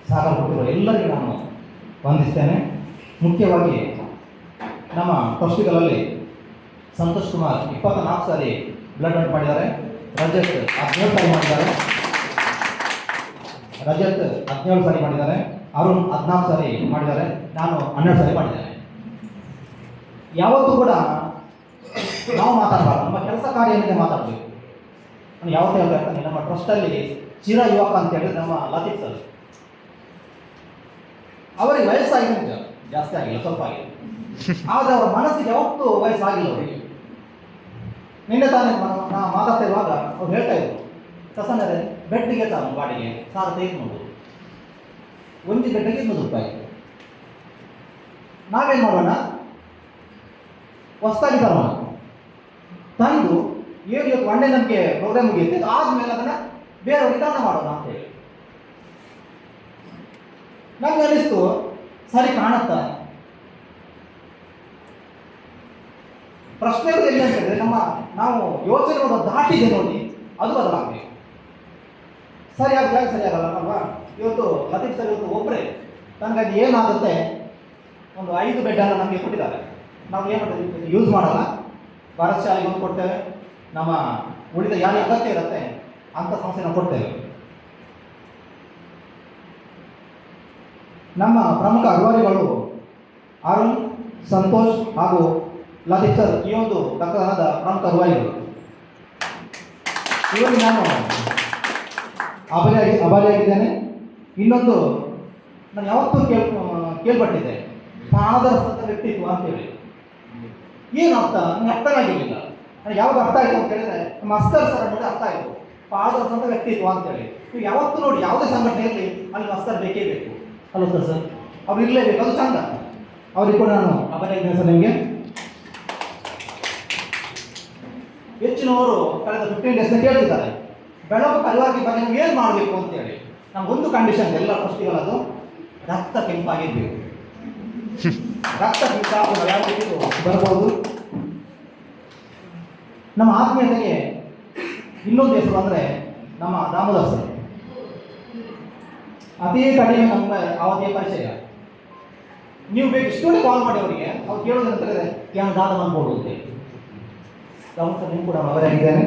ಸಹಕಾರ ಕೊಟ್ಟಿರೋ ಎಲ್ಲರಿಗೂ ನಾನು ವಂದಿಸ್ತೇನೆ. ಮುಖ್ಯವಾಗಿ ನಮ್ಮ ಟ್ರಸ್ಟಿಗಳಲ್ಲಿ ಸಂತೋಷ್ ಕುಮಾರ್ 24 ಸಾರಿ ಬ್ಲಡ್ ಡೊನೇಟ್ ಮಾಡಿದ್ದಾರೆ. ರಜತ್ 17 ಸಾರಿ ಮಾಡಿದ್ದಾರೆ. ಅರುಣ್ 14 ಸಾರಿ ಮಾಡಿದ್ದಾರೆ. ನಾನು 12 ಸಾರಿ ಮಾಡಿದ್ದೇನೆ. ಯಾವತ್ತೂ ಕೂಡ ನಾವು ಮಾತಾಡಬಾರ್ದು, ನಮ್ಮ ಕೆಲಸ ಕಾರ್ಯ ಏನಿದೆ ಮಾತಾಡಬೇಕು. ನಾನು ಯಾವತ್ತೂ ಹೇಳ್ತಾ ನಮ್ಮ ಟ್ರಸ್ಟಲ್ಲಿ ಚಿರ ಯುವಕ ಅಂತ ಹೇಳಿದ್ರೆ ನಮ್ಮ ಲತೀಫ್ ಸರ್. ಅವರಿಗೆ ವಯಸ್ಸಾಗಿದೆ, ನಿಜ ಜಾಸ್ತಿ ಆಗಿಲ್ಲ, ಸ್ವಲ್ಪ ಆಗಿದೆ. ಆದರೆ ಅವರ ಮನಸ್ಸಿಗೆ ಯಾವತ್ತೂ ವಯಸ್ಸಾಗಿಲ್ಲ ಅವರಿಗೆ. ನಿನ್ನೆ ತಾನೇ ನಾ ಮಾತಾಡ್ತಾ ಇರುವಾಗ ಅವ್ರು ಹೇಳ್ತಾ ಇದ್ರು, ಪ್ರಸನ್ನರೇ ಬೆಡ್ಡಿಗೆ ತಾನು ಬಾಡಿಗೆ ಸಾಲ ತೆಗೆದುಕೊಂಡು ಒಂದು ಗಂಟೆಗೆ 200 ರೂಪಾಯಿ. ನಾವೇನು ಮಾಡೋಣ, ಹೊಸದಾಗಿ ತರೋಣ, ತಂದು ಇವತ್ತು ಒಳ್ಳೆ ನಮಗೆ ಪ್ರೋಗ್ರಾಮ್ ಮುಗಿಯುತ್ತೆ, ಆದಮೇಲೆ ಅದನ್ನು ಬೇರೆಯವ್ರಿಗೆ ದಾನ ಮಾಡೋಣ ಅಂತೇಳಿ ನಮ್ಗೆ ಅನಿಸ್ತು. ಸರಿ ಕಾಣುತ್ತಾ? ಪ್ರಶ್ನೆ ಎಲ್ಲಿ ಅಂತ ಹೇಳಿದ್ರೆ ನಾವು ಯೋಚನೆ ಮಾಡೋದು ದಾಟಿದೆ ನೋಡಿ, ಅದು ಬದಲಾಗಬೇಕು. ಸರಿಯಾಗಲ್ಲ ಅಲ್ವಾ? ಇವತ್ತು ಲತೀಫ್ ಸರ್ ಇವತ್ತು ಒಬ್ಬರೇ ನನಗೆ ಅದು ಏನಾಗುತ್ತೆ, ಒಂದು 5 ಬೆಡ್ಡನ್ನು ನಮಗೆ ಕೊಟ್ಟಿದ್ದಾರೆ. ನಾವು ಏನು ಮಾಡ್ತೀವಿ, ಯೂಸ್ ಮಾಡಲ್ಲ, ಭಾರತ್ ಶಾಲೆಗೆ ಒಂದು ಕೊಡ್ತೇವೆ. ನಮ್ಮ ಉಳಿದ ಯಾರಿಗೆ ಅಗತ್ಯ ಇರುತ್ತೆ ಅಂಥ ಸಂಸ್ಥೆನ ಕೊಡ್ತೇವೆ. ನಮ್ಮ ಪ್ರಮುಖ ಅಧಿಕಾರಿಗಳು ಅರುಣ್, ಸಂತೋಷ್ ಹಾಗೂ ಲತೀಫ್ ಸರ್ ಈ ಒಂದು ರಕ್ತದಾನದ ಪ್ರಮುಖ ಅಧಿಕಾರಿಗಳು. ಇವರಿಗೆ ನಾನು ಅಭಾರಿಯಾಗಿದ್ದೇನೆ. ಇನ್ನೊಂದು ನಾನು ಯಾವತ್ತೂ ಕೇಳ್ಪಟ್ಟಿದ್ದೆ, ಪಾದರಸದ ವ್ಯಕ್ತಿತ್ವ ಅಂತೇಳಿ. ಏನು ಅರ್ಥ ನನಗೆ ಅರ್ಥವಾಗಿರಲಿಲ್ಲ. ನನಗೆ ಯಾವಾಗ ಅರ್ಥ ಆಯಿತು ಅಂತ ಹೇಳಿದ್ರೆ ನಮ್ಮ ಅಸ್ಕರ್ ಸರ್ ಅನ್ನೋದು ಅರ್ಥ ಆಯಿತು, ಪಾದರಸದ ವ್ಯಕ್ತಿತ್ವ ಅಂತೇಳಿ. ನೀವು ಯಾವತ್ತೂ ನೋಡಿ, ಯಾವುದೇ ಸಂಘಟನೆಯಲ್ಲಿ ಅಲ್ಲಿ ಅಸ್ಕರ್ ಬೇಕೇ ಬೇಕು ಅಲ್ವ ಸರ್? ಅವ್ರು ಇರಲೇಬೇಕು, ಅದು ಚಂದ. ಅವ್ರಿಗೆ ಕೂಡ ನಾನು ಅಭಾರಿಯಾಗಿದ್ದೇನೆ ಸರ್. ನಿಮಗೆ ಹೆಚ್ಚಿನವರು ಕಳೆದ 15 ಡೇಸ್ನ ಕೇಳ್ತಿದ್ದಾರೆ, ಬೆಳಕು ಕಲುವಾಗಿ ಬಗ್ಗೆ ನಾವು ಏನು ಮಾಡಬೇಕು ಅಂತೇಳಿ. ನಮಗೊಂದು ಕಂಡೀಷನ್ ಎಲ್ಲ ಟ್ರಸ್ಟಿಗಳದು, ರಕ್ತ ಕೆಂಪಾಗಿರ್ಬೇಕು. ರಕ್ತ ಕೆಂಪಾಗ ಯಾವ ರೀತಿ ಬರ್ಬೋದು. ನಮ್ಮ ಆತ್ಮೀಯತೆಗೆ ಇನ್ನೊಂದು ಹೆಸರು ಅಂದರೆ ನಮ್ಮ ದಾಮೋದರ್ ಸರ್. ಅತಿ ಕಡಿಮೆ ನಮ್ಮ ಅವಧಿಯ ಪರಿಚಯ. ನೀವು ಬೇಕು ಇಷ್ಟೊಂದು ಕಾಲ್ ಮಾಡಿ ಅವರಿಗೆ ಅವ್ರು ಕೇಳೋದಂತಾರೆ ಏನು ದಾನ ಅನ್ಬೋದು ಅಂತ. ನೀವು ಕೂಡ ಅವರಾಗಿದ್ದೇನೆ.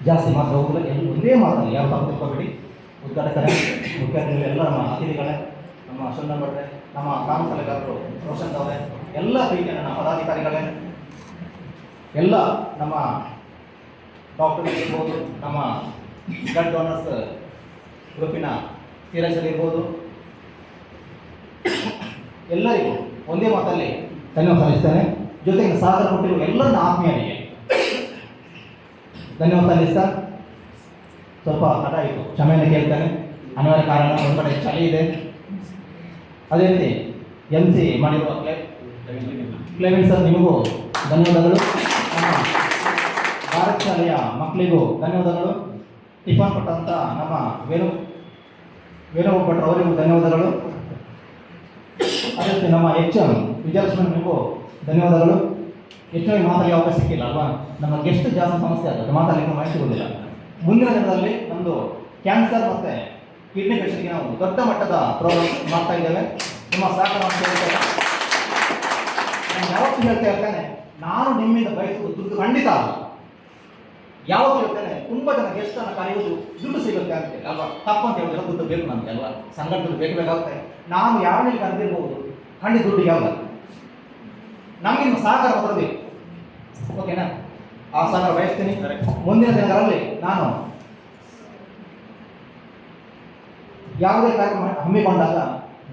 ಜಾಸ್ತಿ ಮಾತ್ರ ಹೋಗಲ್ಲ, ಒಂದೇ ಮಾತಲ್ಲಿ ಯಾವ ತಪ್ಪು ತಿಳ್ಕೊಬೇಡಿ. ಉದ್ಘಾಟಕರೇ, ಮುಖ್ಯ ಅತಿಥಿಗಳು, ಎಲ್ಲ ನಮ್ಮ ಅತಿಥಿಗಳೇ, ನಮ್ಮ ಸುಂದರ್ ಭಟ್ರೆ, ನಮ್ಮ ಗ್ರಾಮ ಸಲಹೆಗಾರರು ರೋಷನ್ ಅವರೇ, ಎಲ್ಲ ಪ್ರೀತಿಯ ನನ್ನ ಪದಾಧಿಕಾರಿಗಳೇ, ಎಲ್ಲ ನಮ್ಮ ಡಾಕ್ಟರ್ ಇರ್ಬೋದು, ನಮ್ಮ ಬ್ಲಡ್ ಡೋನರ್ಸ್ ಗ್ರೂಪಿನ ಸೀರಜ್ ಇರ್ಬೋದು, ಎಲ್ಲರಿಗೂ ಒಂದೇ ಮಾತಲ್ಲಿ ಧನ್ಯವಾದ ಸಲ್ಲಿಸ್ತೇನೆ. ಜೊತೆಗೆ ಸಹಕಾರ ಕೊಟ್ಟಿರುವ ಎಲ್ಲರನ್ನ ಆತ್ಮೀಯರಿಗೆ ಧನ್ಯವಾದ ಸಲ್ಲಿಸ್ತಾ ಸ್ವಲ್ಪ ತಡ ಆಯಿತು, ಕ್ಷಮೆಯನ್ನು ಕೇಳ್ತೇನೆ. ಅನಿವಾರ್ಯ ಕಾರಣ, ಒಂದು ಕಡೆ ಚಳಿ ಇದೆ. ಅದೇ ರೀತಿ MC ಮಾಡಿರುವ ಕ್ಲೇಮೆಂಟ್ ಸರ್, ನಿಮಗೂ ಧನ್ಯವಾದಗಳು. ನಮ್ಮ ಭಾರತ ಶಾಲೆಯ ಮಕ್ಕಳಿಗೂ ಧನ್ಯವಾದಗಳು. ಟಿಫನ್ ಕೊಟ್ಟಂಥ ನಮ್ಮ ವೇಣು ಭಟ್ರು ಅವರಿಗೂ ಧನ್ಯವಾದಗಳು. ಅದೇ ರೀತಿ ನಮ್ಮ HM ವಿಜಯಲಕ್ಷ್ಮಿ, ನಿಮಗೂ ಧನ್ಯವಾದಗಳು. ಹೆಚ್ಚಾಗಿ ಮಾತಾಡಿ ಅವಕಾಶ ಸಿಕ್ಕಿಲ್ಲ ಅಲ್ವಾ, ನಮ್ಮ ಗೆಸ್ಟ್ ಜಾಸ್ತಿ ಸಮಸ್ಯೆ ಆಗುತ್ತೆ, ಮಾತಾಡಲಿಕ್ಕೆ ಮಾಹಿತಿ ಸಿಗೋದಿಲ್ಲ. ಮುಂದಿನ ದಿನದಲ್ಲಿ ನಮ್ಮದು ಕ್ಯಾನ್ಸರ್ ಮತ್ತು ಕಿಡ್ನಿ ಪೇಷಂಟ್ಗೆ ನಾವು ದೊಡ್ಡ ಮಟ್ಟದ ಪ್ರೋಗ್ರಾಮ್ ಮಾಡ್ತಾ ಇದ್ದೇವೆ. ನಿಮ್ಮ ಸಹಕಾರ ನಾನು ಯಾವತ್ತೂ ಹೇಳ್ತಾ ಇರ್ತೇನೆ, ನಾನು ನಿಮ್ಮಿಂದ ಬಯಸುವುದು ದುಡ್ಡು ಖಂಡಿತ ಅಲ್ಲ. ಯಾವತ್ತೂ ಹೇಳ್ತೇನೆ, ತುಂಬ ಜನ ಗೆಸ್ಟನ್ನು ಕರೆಯುವುದು ದುಡ್ಡು ಸಿಗುತ್ತೆ ಅಂತ ಅಲ್ವಾ, ತಪ್ಪಂತ ಹೇಳಿದ್ರೆ ದುಡ್ಡು ಬೇಕು ನಮಗೆ ಅಲ್ವಾ, ಸಂಘಟ ದುಡ್ಡು ಬೇಕಾಗುತ್ತೆ. ನಾನು ಯಾರನ್ನೇ ಕರೆದಿರ್ಬೋದು, ಖಂಡಿತ ದುಡ್ಡಿಗೆ ಆಗಲ್ಲ. ನಮಗೆ ನಿಮ್ಮ ಸಹಕಾರ ಬರಬೇಕು, ಓಕೆನಾ? ಆ ಸಹಕಾರ ಬಯಸ್ತೀನಿ. ಮುಂದಿನ ದಿನಗಳಲ್ಲಿ ನಾನು ಯಾವುದೇ ಕಾರ್ಯಕ್ರಮ ಹಮ್ಮಿಕೊಂಡಾಗ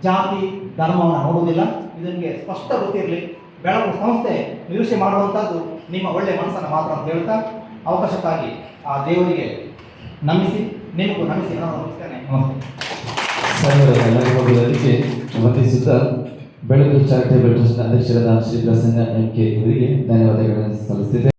ಜಾತಿ ಧರ್ಮವನ್ನು ನೋಡುವುದಿಲ್ಲ, ಇದಕ್ಕೆ ಸ್ಪಷ್ಟ ಗೊತ್ತಿರಲಿ. ಬೆಳಕು ಸಂಸ್ಥೆ ನಿರೀಕ್ಷೆ ಮಾಡುವಂಥದ್ದು ನಿಮ್ಮ ಒಳ್ಳೆಯ ಮನಸ್ಸನ್ನು ಮಾತ್ರ ಅಂತ ಹೇಳ್ತಾ, ಅವಕಾಶಕ್ಕಾಗಿ ಆ ದೇವರಿಗೆ ನಮಿಸಿ, ನಿಮಗೂ ನಮಿಸಿ ನಾನು ನಮಿಸ್ತೇನೆ. ಎಲ್ಲರಿಗೂ ಹೋಗುವುದಕ್ಕೆ ವಂದಿಸುತ್ತಾ ಬೆಳಕು ಚಾರಿಟೇಬಲ್ ಟ್ರಸ್ಟ್ನ ಅಧ್ಯಕ್ಷರಾದ ಶ್ರೀ ಪ್ರಸನ್ನ MK ಇವರಿಗೆ ಧನ್ಯವಾದಗಳನ್ನು ಸಲ್ಲಿಸುತ್ತಿದೆ.